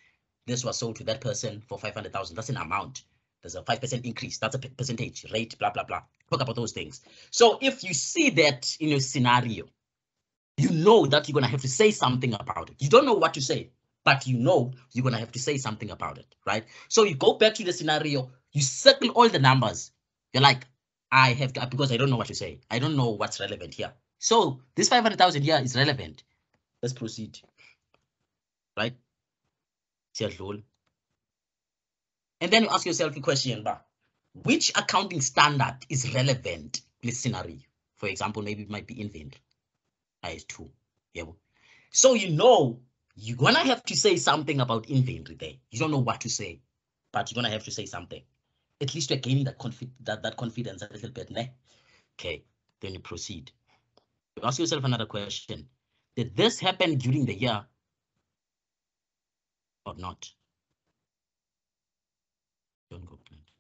This was sold to that person for 500,000. That's an amount. There's a 5% increase. That's a percentage rate, blah, blah, blah. Talk about those things. So if you see that in your scenario, you know that you're going to have to say something about it. You don't know what to say, but you know you're going to have to say something about it, right? So you go back to the scenario, you circle all the numbers. You're like, I have to, because I don't know what to say. I don't know what's relevant here. So this 500,000 here is relevant. Let's proceed, right? And then you ask yourself a question, which accounting standard is relevant in this scenario? For example, maybe it might be inventory. IS2. Yeah. So you know you're gonna have to say something about inventory there. You don't know what to say, but you're gonna have to say something. At least you're gaining that confidence a little bit, ne? Okay, then you proceed. You ask yourself another question. Did this happen during the year or not? Don't go blind.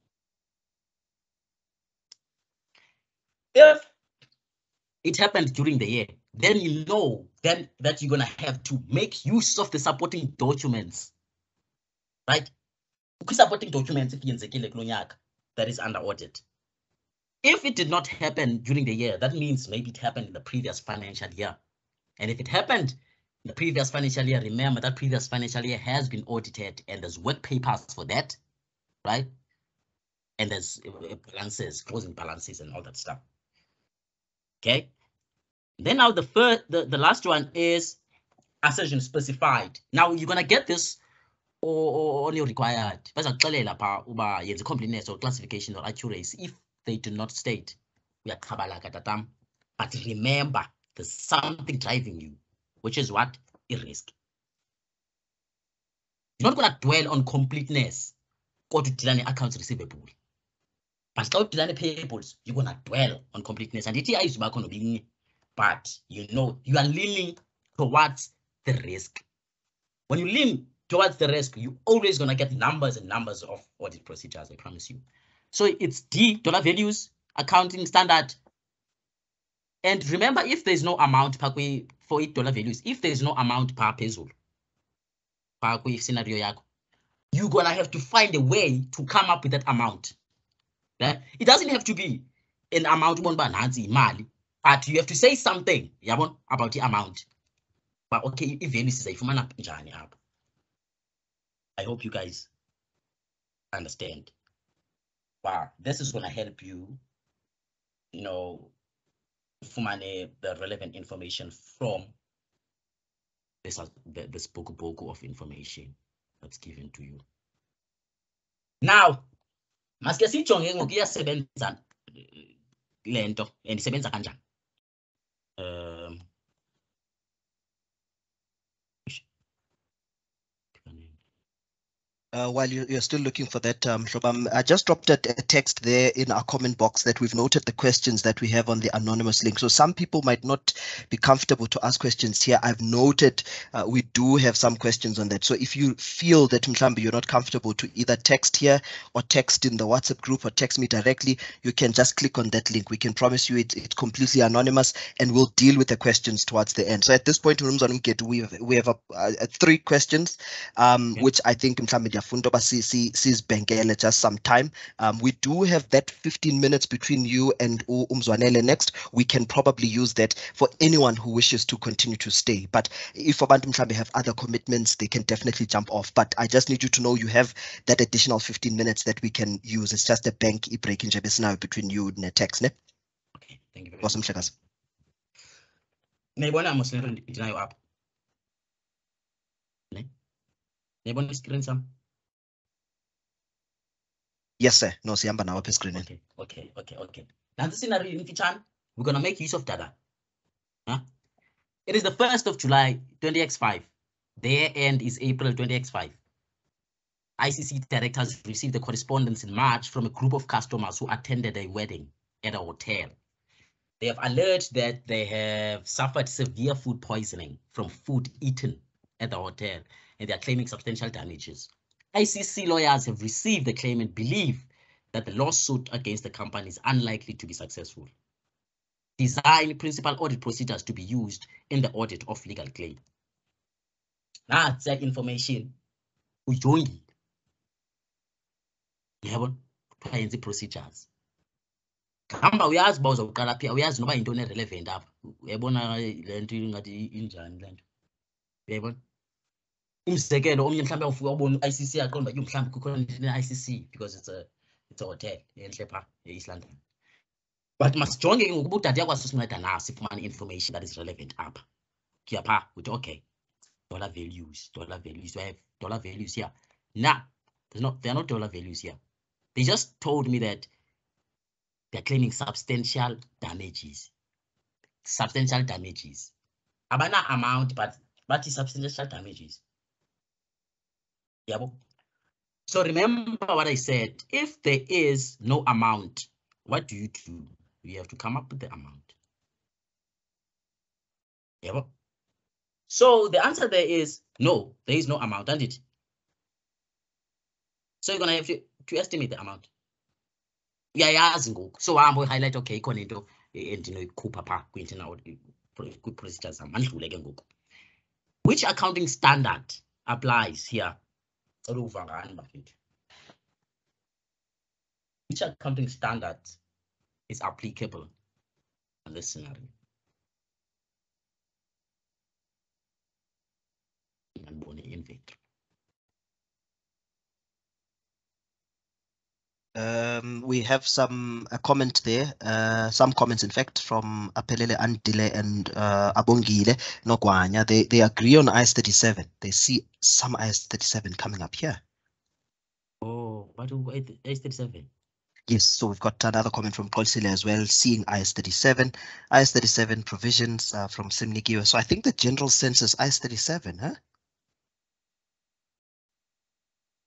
If it happened during the year, then you know then that you're gonna have to make use of the supporting documents, right? Supporting documents that is under audit. If it did not happen during the year, that means maybe it happened in the previous financial year. And if it happened in the previous financial year, remember that previous financial year has been audited and there's work papers for that, right? And there's balances, closing balances and all that stuff. Okay. Then now the last one is assertion specified. Now you're gonna get this on your required. Completeness or classification or accuracy if they do not state. But remember, there's something driving you, which is what? A risk. You're not gonna dwell on completeness or to deal an accounts receivable. But how to payables, you're gonna dwell on completeness. And it is back on being, but you know you are leaning towards the risk. When you lean towards the risk, you're always gonna get numbers and numbers of audit procedures, I promise you. So it's D, dollar values, accounting standard. And remember, if there's no amount for $8 values, if there's no amount per peso, scenario, you're gonna have to find a way to come up with that amount. Right? It doesn't have to be an amount, but you have to say something about the amount. But okay, if values is I hope you guys understand. Wow, this is gonna help you, you know, find the relevant information from this book of information that's given to you. Now, maske sijonge ngokuyasebenza lento and isebenza kanjani.
While you're still looking for that, Shobam, I just dropped a text there in our comment box that we've noted the questions that we have on the anonymous link. So some people might not be comfortable to ask questions here. I've noted we do have some questions on that. So if you feel that Mhlambi, you're not comfortable to either text here or text in the WhatsApp group or text me directly, you can just click on that link. We can promise you it's completely anonymous and we'll deal with the questions towards the end. So at this point, we have 3 questions, which I think Mhlambi sees Bengele just some time. We do have that 15 minutes between you and Umzwanele next. We can probably use that for anyone who wishes to continue to stay. But if Abantu Mhlambi have other commitments, they can definitely jump off. But I just need you to know you have that additional 15 minutes that we can use. It's just a bank break in now between you and the text. Ne?
Okay, thank you very
awesome,
much.
Shekas.
Screen some.
Yes, sir. No, see, I'm now up screen.
Okay. Now this scenario in Fichan, we're gonna make use of data. It is the 1st of July 20x5. Their end is April 20x5. ICC directors received the correspondence in March from a group of customers who attended a wedding. at a hotel. They have alleged that they have suffered severe food poisoning from food eaten at the hotel, and they are claiming substantial damages. ICC lawyers have received the claim and believe that the lawsuit against the company is unlikely to be successful. Design principal audit procedures to be used in the audit of legal claim. That's that information. We join. Yabo, the procedures. Kamba uyazi ba uzoqala phi uyazi noba into relevant apha uyabona le nto ingathi injani le nto uyayibona umzekelo omnye mhlawumbe ufika ubona ICC yaqonda ke mhlawumbe kukho ICC because it's a hotel enhle pha eEast London, but masijonge ke ngoku ubudade yakwazi usinceda na sifumane information that is relevant apha kuya pha uthi okay dollar values we have dollar values here. Nah, there are no dollar values here. They just told me that they're claiming substantial damages. Substantial damages. Abana amount, but it's substantial damages. Yeah. So remember what I said. If there is no amount, what do? You have to come up with the amount. Yeah. So the answer there is no, there is no amount, isn't it? So you're gonna have to estimate the amount. Yeah, so I'm going to highlight okay, into procedures. Which accounting standard applies here? Which accounting standard is applicable in this scenario?
We have a comment there, some comments in fact from Apelele Andile and Abongile Nogwanya. They agree on IS-37. They see some IS-37 coming up here.
Oh, what IS-37?
Yes, so we've got another comment from Kolsile as well, seeing IS-37 provisions from Simnikiwa. So I think the general sense is IS-37, huh?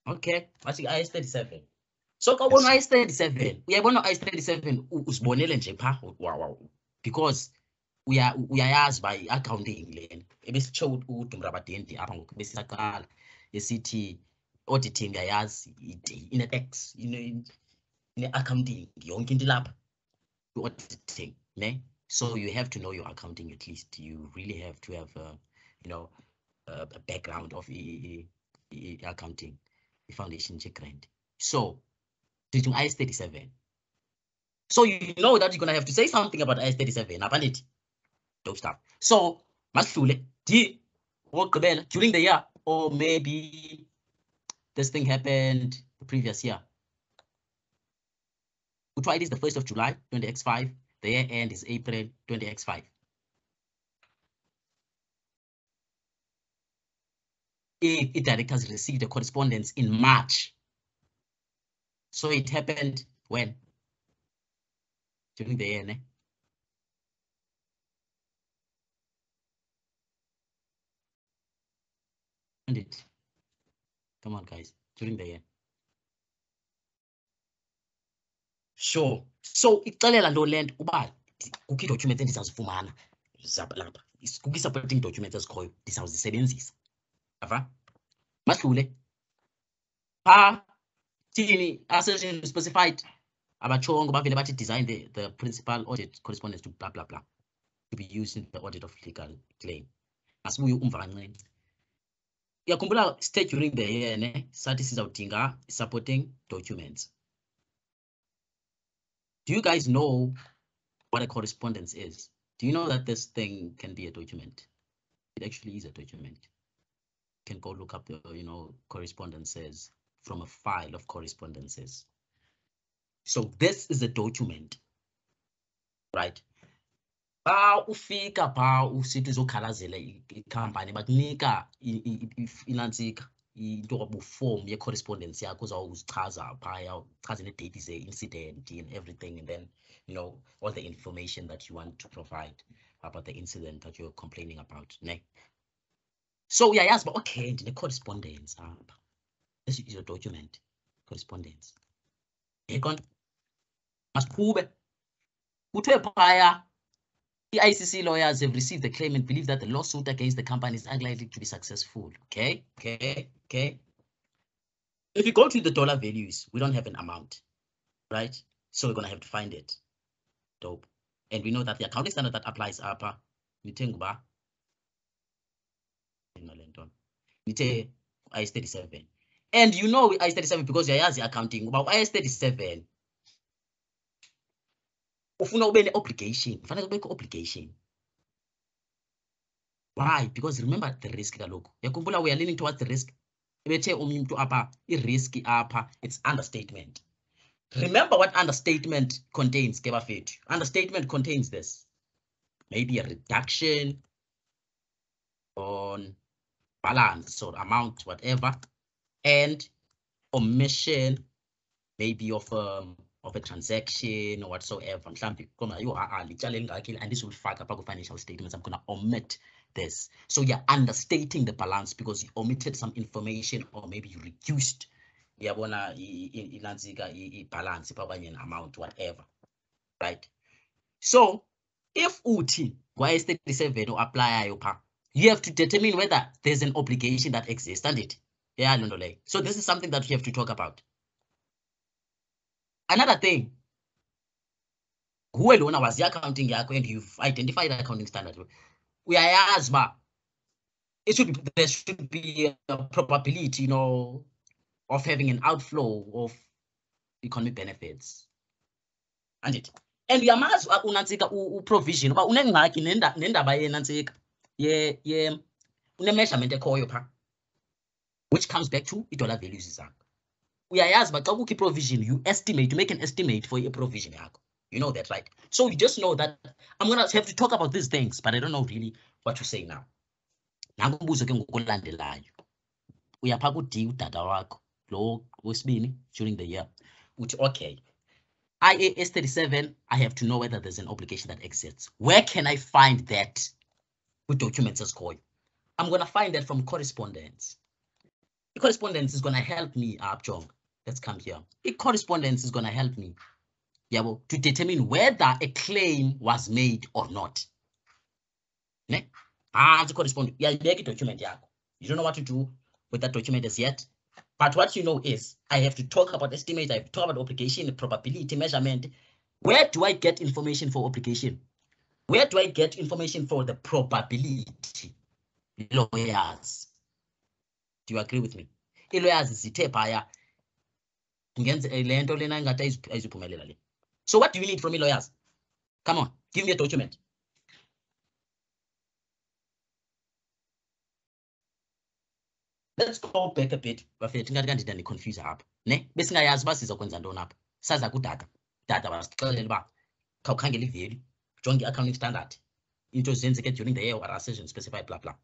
Okay, what's the IS-37? So kabona IS-37 uyayibona IS-37 usibonele nje pha wow because uyayazi by accounting lena ebesitsho ukuthi umrabadenti apha ngoku besisaqala esithi auditing uyayazi ine tax ine accounting yonke into lapha auditing ne, so you have to know your accounting. At least you really have to have a background of accounting, the foundation check grant. So teaching IS-37. So you know that you're gonna have to say something about IS-37. Apparently, dope stuff. So during the year, or maybe this thing happened the previous year. We tried this the 1st of July 20x5. The year end is April 20x5. Directors received the correspondence in March. So it happened when? During the year, ne? And it. Come on, guys. During the year. Sure. So ixelela lo land uba kukho documents endizazifumana zapha kukho supporting documents ezikhoyo ndizawuzisebenzisa. Ava? Mahlule. Thini assertion specified abachongo bavele bathi design the principal audit correspondence to blah blah blah to be used in the audit of legal claim. Asibuye umva kancane. Uyakhumbula state during the year ne sathi sizawudinga supporting documents. Do you guys know what a correspondence is? Do you know that this thing can be a document? It actually is a document. You can go look up correspondences from a file of correspondences. So this is a document, right? Ufika pha usithi uzokhalazela ikhampani bakunika inansika into form ye correspondence yakho uzawuzichaza phaya uchaze ne date ze-incident and everything, and then all the information that you want to provide about the incident that you're complaining about, ne? So uyayazi ba okay ndine correspondence apha. This is your document, correspondence. Ekon masiqhube The ICC lawyers have received the claim and believe that the lawsuit against the company is unlikely to be successful. Okay. If you go to the dollar values, we don't have an amount, right? So we're going to have to find it. Dope. And we know that the accounting standard that applies upper, IS37. And you know IS37 because you're the accounting about IS37. Ufuna ube ne-obligation. Kufanele kube obligation. Why? Because remember the risk kaloku. Yakhumbula we are leaning towards the risk. Ebethe umuntu apha i-risk apha, it's understatement. Remember what understatement contains, Kebafethu. Understatement contains this. Maybe a reduction on balance or amount, whatever, and omission maybe of a transaction or whatsoever. And this will fuck up financial statements. I'm gonna omit this. So you're understating the balance because you omitted some information, or maybe you reduced balance amount, whatever. Right? So if uti IS37 or apply, you have to determine whether there's an obligation that exists, and it. Yeah, so this is something that we have to talk about. Another thing, who alone was the accounting and you've identified the accounting standard. We are asked, but there should be a probability, of having an outflow of economic benefits. And it. And we are asked provision, but measurement which comes back to dollar values. We are asked, but provision, you estimate, you make an estimate for your provision. You know that, right? So you just know that I'm going to have to talk about these things, but I don't know really what to say now. We are during the year. Which, okay. IAS 37, I have to know whether there's an obligation that exists. Where can I find that with documents as called? I'm going to find that from correspondence. The correspondence is going to help me, Jong. Let's come here. The correspondence is going to help me to determine whether a claim was made or not. The correspondence. Yeah, make a document. You don't know what to do with that document as yet. But what you know is I have to talk about estimate, I have to talk about obligation, probability, measurement. Where do I get information for obligation? Where do I get information for the probability? Lawyers. Do you agree with me? So what do you need from me, lawyers? Come on, give me a document. Let's go back a bit. Confuse up. Data was value. Join the accounting standard. Into during the year or a session specified blah blah.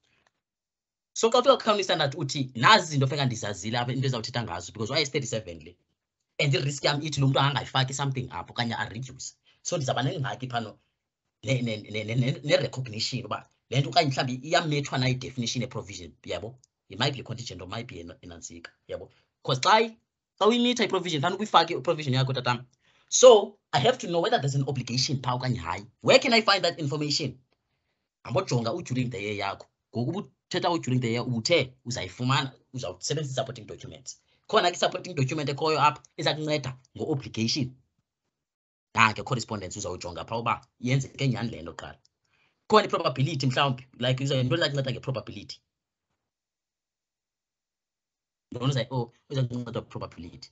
So accounting standard uti nazi into because why is 37 and the risk am each lumba I something up can reduce. So this pano recognition but then to kind of be definition a provision. It might be a contingent or might be an answer. Because we meet a provision, and we find a provision. So I have to know whether there's an obligation. Where can I find that information? I'm what Jonga during the year. Go during the year, without 70 supporting documents. Supporting document, call you up is a letter, no obligation. A correspondence with our Jonga Power, Jens Kenyan land local. Call the probability, like you say, like a probability. Don't say, oh, it's not a probability.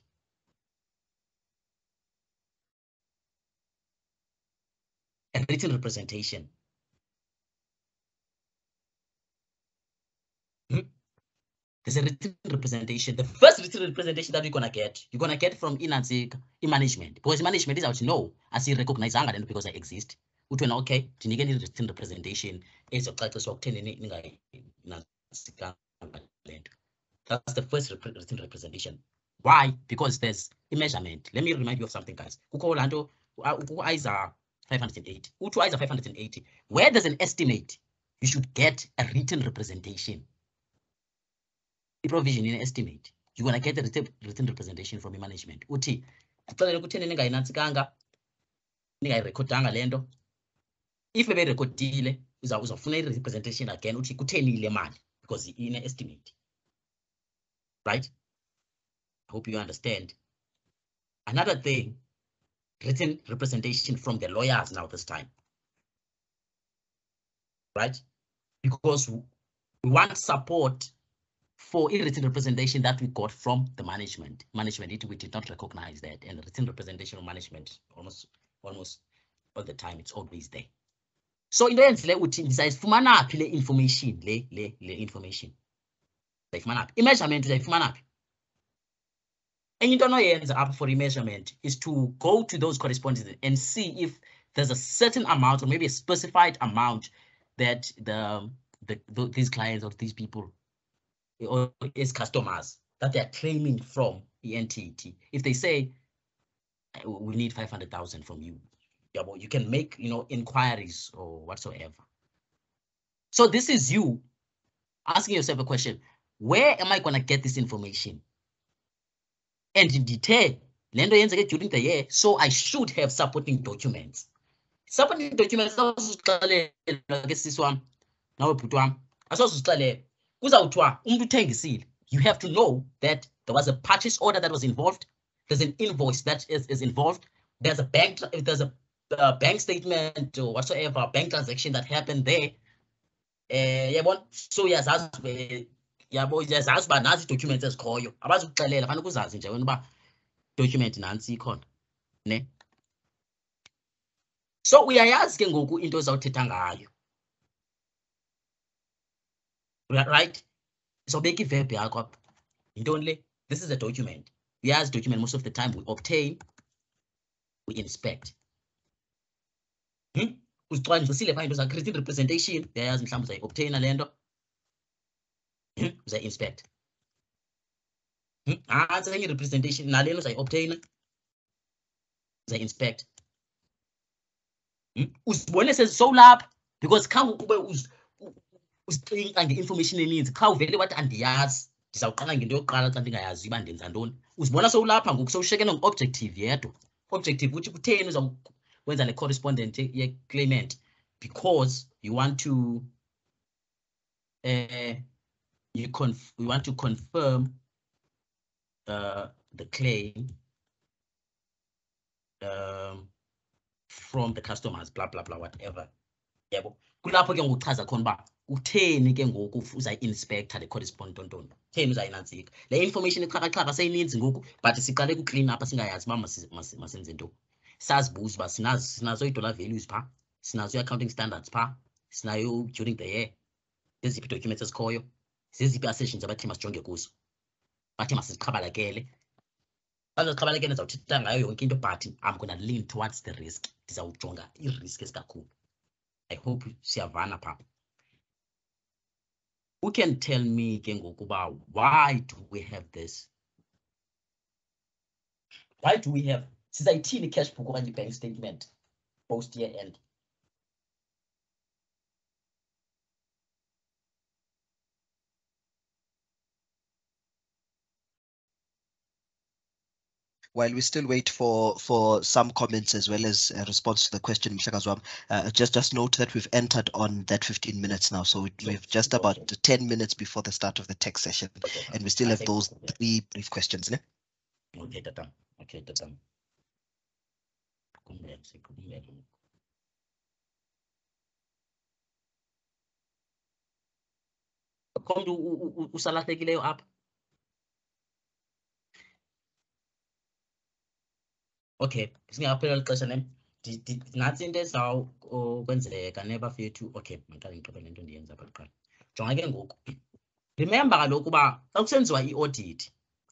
A written representation. There's a written representation. The first written representation that you're gonna get from management. Because management is out to know as you recognize because I exist. Okay, to get written representation is a practice of 10 That's the first written representation. Why? Because there's a measurement. Let me remind you of something, guys. Eyes are 580. Two eyes are 580. Where there's an estimate, you should get a written representation. The provision in an estimate. You're gonna get the written representation from the management. Uti. ningayirekhodanga le nto. If beberekhodile uzawufuna i-representation again uthi kutheni ile mali because ine-estimate. Right? I hope you understand. Another thing, written representation from the lawyers now this time. Right? Because we want support for written representation that we got from the management. We did not recognize that, and written representation of management almost all the time, it's always there. So in the end, ndizayifumana phi le information, le information. Ndizayifumana phi? I-measurement ndizayifumana phi? Enye into onoyenza apha for i-measurement is to go to those correspondences and see if there's a certain amount or maybe a specified amount that these clients or these people or as customers that they are claiming from the entity. If they say we need 500,000 from you, you can make inquiries or whatsoever. So this is you asking yourself a question: where am I going to get this information? And in detail, during the year, so I should have supporting documents. Supporting documents, you have to know that there was a purchase order that was involved. There's an invoice that is involved. There's a bank statement or whatsoever, bank transaction that happened there. So yes, yazazi nazi documents ezikhoyo abazukuxelela fanele ukuzazi nje wena uba document nansi ikhona ne. So uyayazi ke ngoku into ozawuthetha ngayo, right? So beka i-verb yakho apha yintoni le? This is a document. Uyazi document most of the time we obtain, we inspect. Uzicwangcisile phaa into zakho, written representation uyayazi mhlawumbi uzayi-obtaina le nto. Uzayi-inspect. Enye representation nalena uzayi-obtaina, uzayi-inspect. Uzibone sezisowulapha because khange ube uzicinga nge-information eninzi, kha uvele wathi andiyazi, ndizawuqala ngento yokuqala xa ndingayazi uba ndenza ntoni. Uzibona sowulapha ngoku sowushiyeke nge-objective yedwa. Objective uthi kutheni uzawukwenza le correspondent ye-claimant, because you want to confirm the claim from the customers, blah blah blah, whatever. Yebo, kulapho ke ngokuchaza khona uba utheni ke ngoku uzayi-inspector le correspondent ntoni, utheni uzayinantsika. Le information ixhakaxhaka seyininzi ngoku, but siqale ku-clean up singayazi uba masenze nto. Sazibuza uba sinazo i-dollar values phaa, sinazo i-accounting standards phaa, sinayo during the year, zeziphi documents ezikhoyo, zeziphi asessions abathi masijonge kuzo, bathi masiziqhabalekele. Baziqhabalekele ndizawuthetha ngayo yonke into, but I'm gonna lean towards the risk. Ndizawujonga i-risk esikakhulu. I hope siyavana phaa. Who can tell me ke ngokuba why do we have this? Why do we have sizayithini cash book okanye bank statement post year end?
While we still wait for some comments as well as a response to the question, just note that we've entered on that 15 minutes now. So we've just about 10 minutes before the start of the tech session, and we still have those 3 brief questions. Ne?
Okay, Tata. Okay, Tata. Komntu usalahlekileyo apha. Okay, singaphelelwa ixesha nem. Nantsi into ezawukwenzeka nebafethu. Okay, maqale ngiqobe le nto ndiyenza apha kuqala. Jonga ke ngoku. Remember kaloku uba xa kusenziwa i-audit,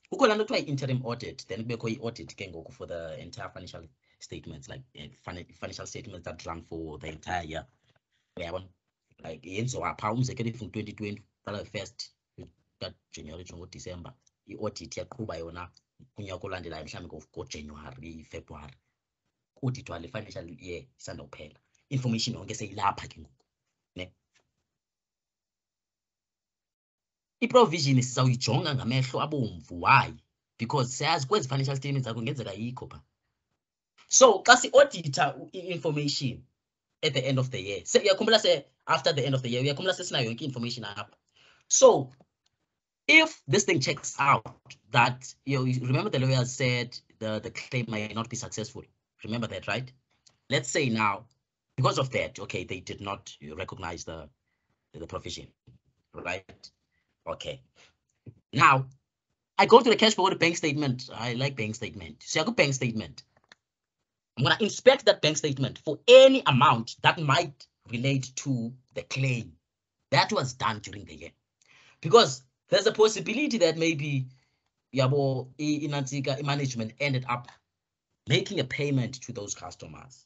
kukho laa nto kuthiwa i-interim audit, then kubekho i-audit ke ngoku for the entire financial statements, like financial statements that run for the entire year. Uyabona? Like yenziwa phaa, umzekelo if in-2020 qala 1st kaJanuary to ngoDisemba, i-audit yaqhuba yona kunyaka olandelayo mhlawumbi ngoJanuary, February. Auditwa le financial year isandawuphela. Information yonke seyilapha ke ngoku. Ne? I-provision sizawuyijonga ngamehlo abomvu. Why? Because siyazi kwezi financial statements zakho ngenzeka yikho phaa. So kasi auditor information at the end of the year. So uyakhumbula say after the end of the year, uyakhumbula sesinayo yonke information up. So if this thing checks out that you remember the lawyer said the claim might not be successful. Remember that, right? Let's say now, because of that, okay, they did not recognize the provision, right? Okay. Now I go to the cash forward bank statement. I like bank statement. So I go bank statement. I'm gonna inspect that bank statement for any amount that might relate to the claim that was done during the year, because there's a possibility that maybe yabo management ended up making a payment to those customers.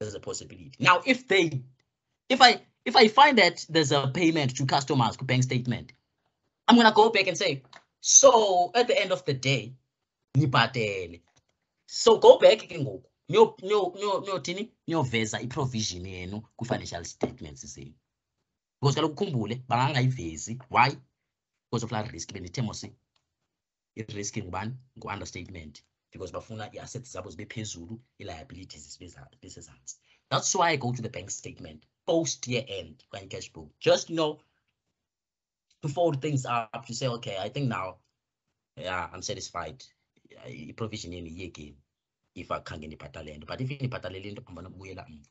There's a possibility. Now, if I find that there's a payment to customers bank statement, I'm gonna go back and say, so at the end of the day, nibhatele. So go back ke ngoku niyoveza i-provision yenu ku-financial statements zenu, because kaloku ukhumbule bangangayivezi. Why? Because of that risk. Benithe mos i-risk ngubani? Ngu-understatement, because bafuna i-assets zabo zibe phezulu, i-liabilities zibe sezantsi. That's why I go to the bank statement post year end when cash book, just to fold things up, to say, okay, I think now, yeah, I'm satisfied. I-provision yenu iye again if akhange nibhatale nto, but if nibhatalele into phambana kubuyela umva.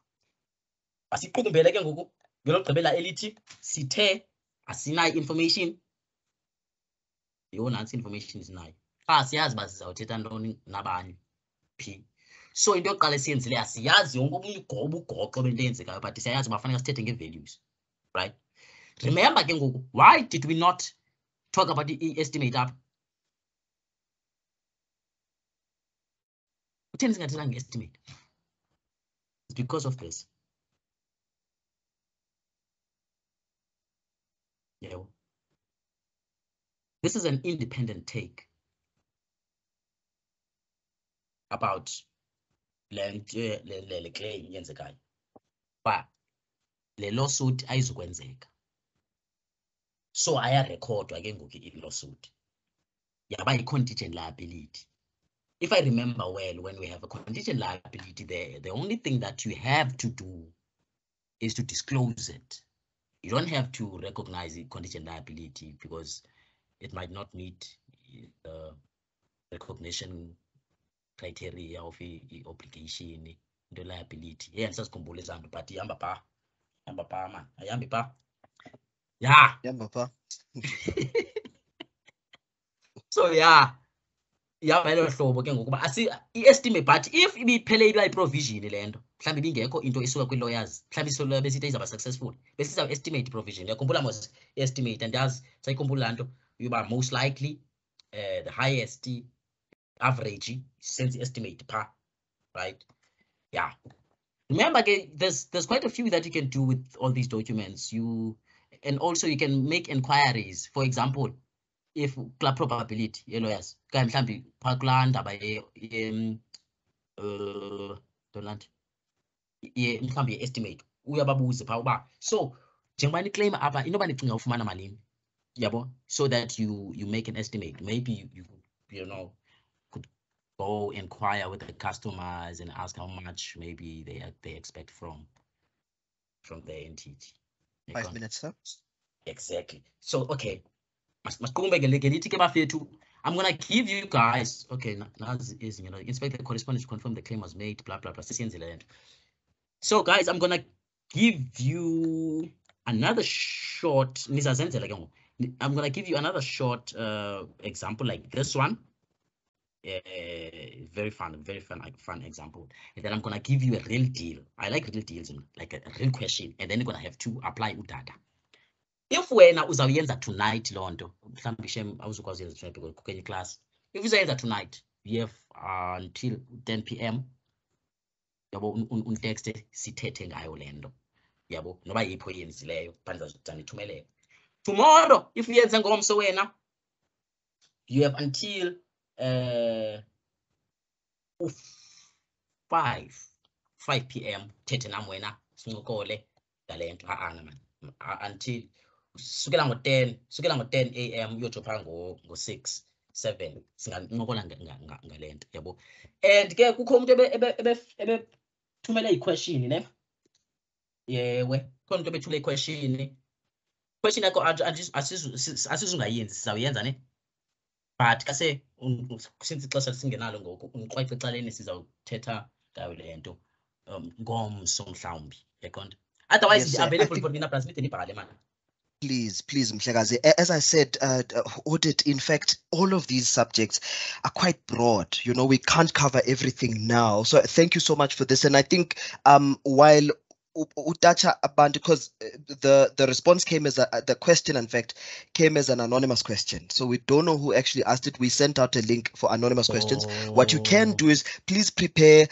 Asiqukumbele ke ngoku ngelogqibela elithi sithe asinayo information. Yona nantsi information sinayo. Siyazi uba sizawuthetha ntoni nabanye phi. So into yokuqala esiyenzile, asiyazi yonke ubugoxo bento eyenzekayo, but siyayazi uba faneka sithethe nge-values, right? Remember ke ngoku, why did we not talk about the estimate up? Kutheni singathethanga nge-estimate? It's because of this. Yeah. This is an independent take about le claim yenzekayo. But le lawsuit ayizukwenzeka. So ayarekhodwa ke ngoku i-lawsuit. Yaba yi-contingent liability. If I remember well, when we have a contingent liability, the only thing that you have to do is to disclose it. You don't have to recognize the contingent liability because it might not meet the recognition criteria of the obligation, the liability. Yeah, sasikhumbule zambi, but yamba pa man, ayambi pa. Yeah.
Yamba pa.
So yeah. Yabelo hlobo ke ngokuba i-estimate, but if ibiphelelwa i-provision le nto, mhlawumbi ibingekho into esuka kwi-lawyers, mhlawumbi isolwa besithi izaba successful, besiza estimate provision. Yakhumbula mos estimate, and yazi sayikhumbula laa nto yoba most likely the highest average sense estimate pa, right? Yeah. Remember, there's quite a few that you can do with all these documents. And also you can make inquiries. For example, if kula probability lawyers kanye mhlambi phakula ndaba mhlambi estimate uyababuza pha uba, so njengoba niclaim apha inoba nicinga ufumana malini, yabo, so that you make an estimate. Maybe you could go inquire with the customers and ask how much maybe they expect from the entity.
5 minutes, sir.
Exactly. So okay, I'm gonna give you guys, okay, now is inspect the correspondence to confirm the claim was made, blah blah blah. So guys, I'm gonna give you another short example like this one. Very fun example. And then I'm gonna give you a real deal. I like real deals, like a real question, and then you're gonna have to apply udata. If wena uzawuyenza tonight loo nto, mhlawumbi shem awuzukwazi uyenza tonight because kukho enye class. If uzayenza tonight, you have until 10 p.m. yabo untexte sithethe ngayo le nto, yabo, noba yipho yenzileyo ndizanithumelela. Tomorrow, if uyenze ngomso wena, you have until 5 p.m. thethe nam wena sincokole ngale nto. Until sukela ngo-10 a.m. uyotsho phaa ngo-6, 7 singancokola ngale nto, yabo. yabo. And ke kukho umuntu ebethumela iquestion ne. Yewe, khona umuntu ebethule iquestion. Question yakho asizungayenzi sizawuyenza ne. But kase since ixesha singenalo ngoku unqwayice ecaleni sizawuthetha ngayo le nto ngomso mhlawumbi yaqonda. Otherwise
Yes,
it's available for mina plus nibhale man.
Please, Mhlekazi. As I said, audit, in fact, all of these subjects are quite broad. You know, we can't cover everything now. So thank you so much for this. And I think while Utacha Abantu, because the response came as the question, in fact, came as an anonymous question. So we don't know who actually asked it. We sent out a link for anonymous questions. What you can do is please prepare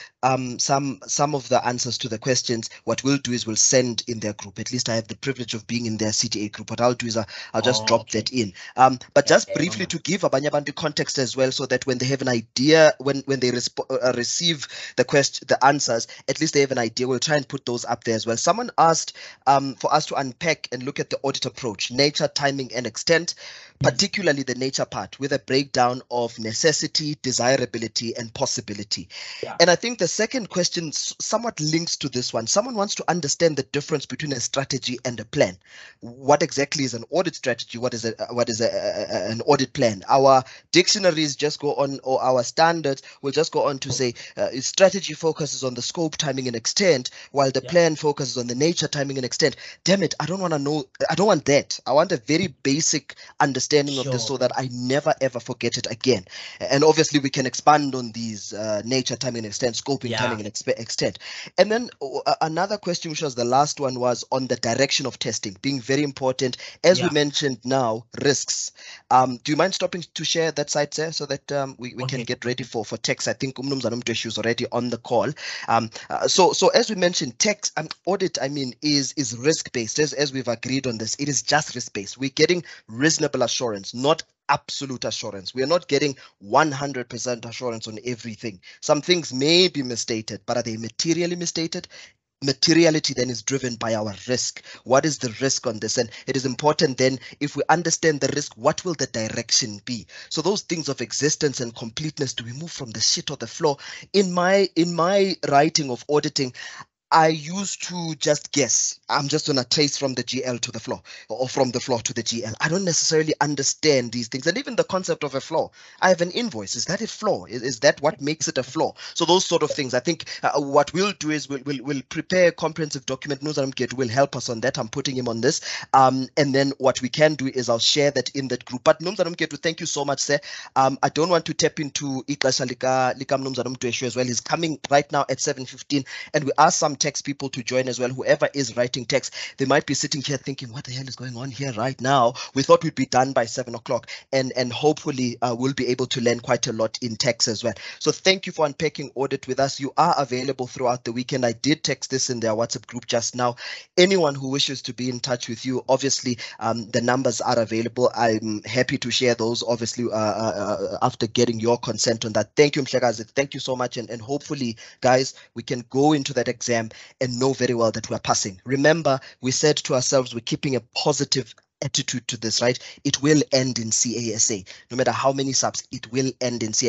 some of the answers to the questions. What we'll do is we'll send in their group. At least I have the privilege of being in their CTA group. What I'll do is I'll just drop that in. But just briefly to give Abanye Bantu context as well, so that when they have an idea, when they receive the answers, at least they have an idea. We'll try and put those up there as well. Someone asked for us to unpack and look at the audit approach, nature, timing, and extent, particularly the nature part, with a breakdown of necessity, desirability, and possibility. Yeah. And I think the second question somewhat links to this one. Someone wants to understand the difference between a strategy and a plan. What exactly is an audit strategy? What is an audit plan? Our dictionaries just go on, or our standards will just go on to say strategy focuses on the scope, timing, and extent, while the plan focuses on the nature, timing, and extent. Damn it, I don't want to know. I don't want that. I want a very basic understanding of this so that I never ever forget it again. And obviously we can expand on these nature, timing, and extent, scoping, timing, and extent. And then another question, which was the last one, was on the direction of testing being very important. As we mentioned now, risks. Do you mind stopping to share that site there so that we can get ready for text? I think Umnumzana Mgedu is already on the call. So as we mentioned, text audit, I mean, is risk-based. As we've agreed on this, it is just risk-based. We're getting reasonable assurance, not absolute assurance. We are not getting 100% assurance on everything. Some things may be misstated, but are they materially misstated? Materiality then is driven by our risk. What is the risk on this? And it is important then, if we understand the risk, what will the direction be? So those things of existence and completeness, do we move from the shit or the floor? In my writing of auditing, I used to just guess. I'm just going to trace from the GL to the floor, or from the floor to the GL. I don't necessarily understand these things. And even the concept of a floor. I have an invoice. Is that a floor? Is that what makes it a floor? So those sort of things. I think what we'll do is we'll prepare a comprehensive document. Mgedu will help us on that. I'm putting him on this. And then what we can do is I'll share that in that group. But Mgedu, thank you so much, sir. I don't want to tap into Iklasha Lika Mgedu as well. He's coming right now at 7:15, and we asked some text people to join as well. Whoever is writing text, they might be sitting here thinking, what the hell is going on here right now? We thought we'd be done by 7 o'clock, and hopefully we'll be able to learn quite a lot in text as well. So thank you for unpacking audit with us. You are available throughout the weekend. I did text this in their WhatsApp group just now. Anyone who wishes to be in touch with you, obviously the numbers are available. I'm happy to share those, obviously, after getting your consent on that. Thank you, Mhlekazi. Thank you so much. And hopefully, guys, we can go into that exam and know very well that we're passing. Remember, we said to ourselves, we're keeping a positive attitude to this, right? It will end in CASA. No matter how many subs, it will end in CASA.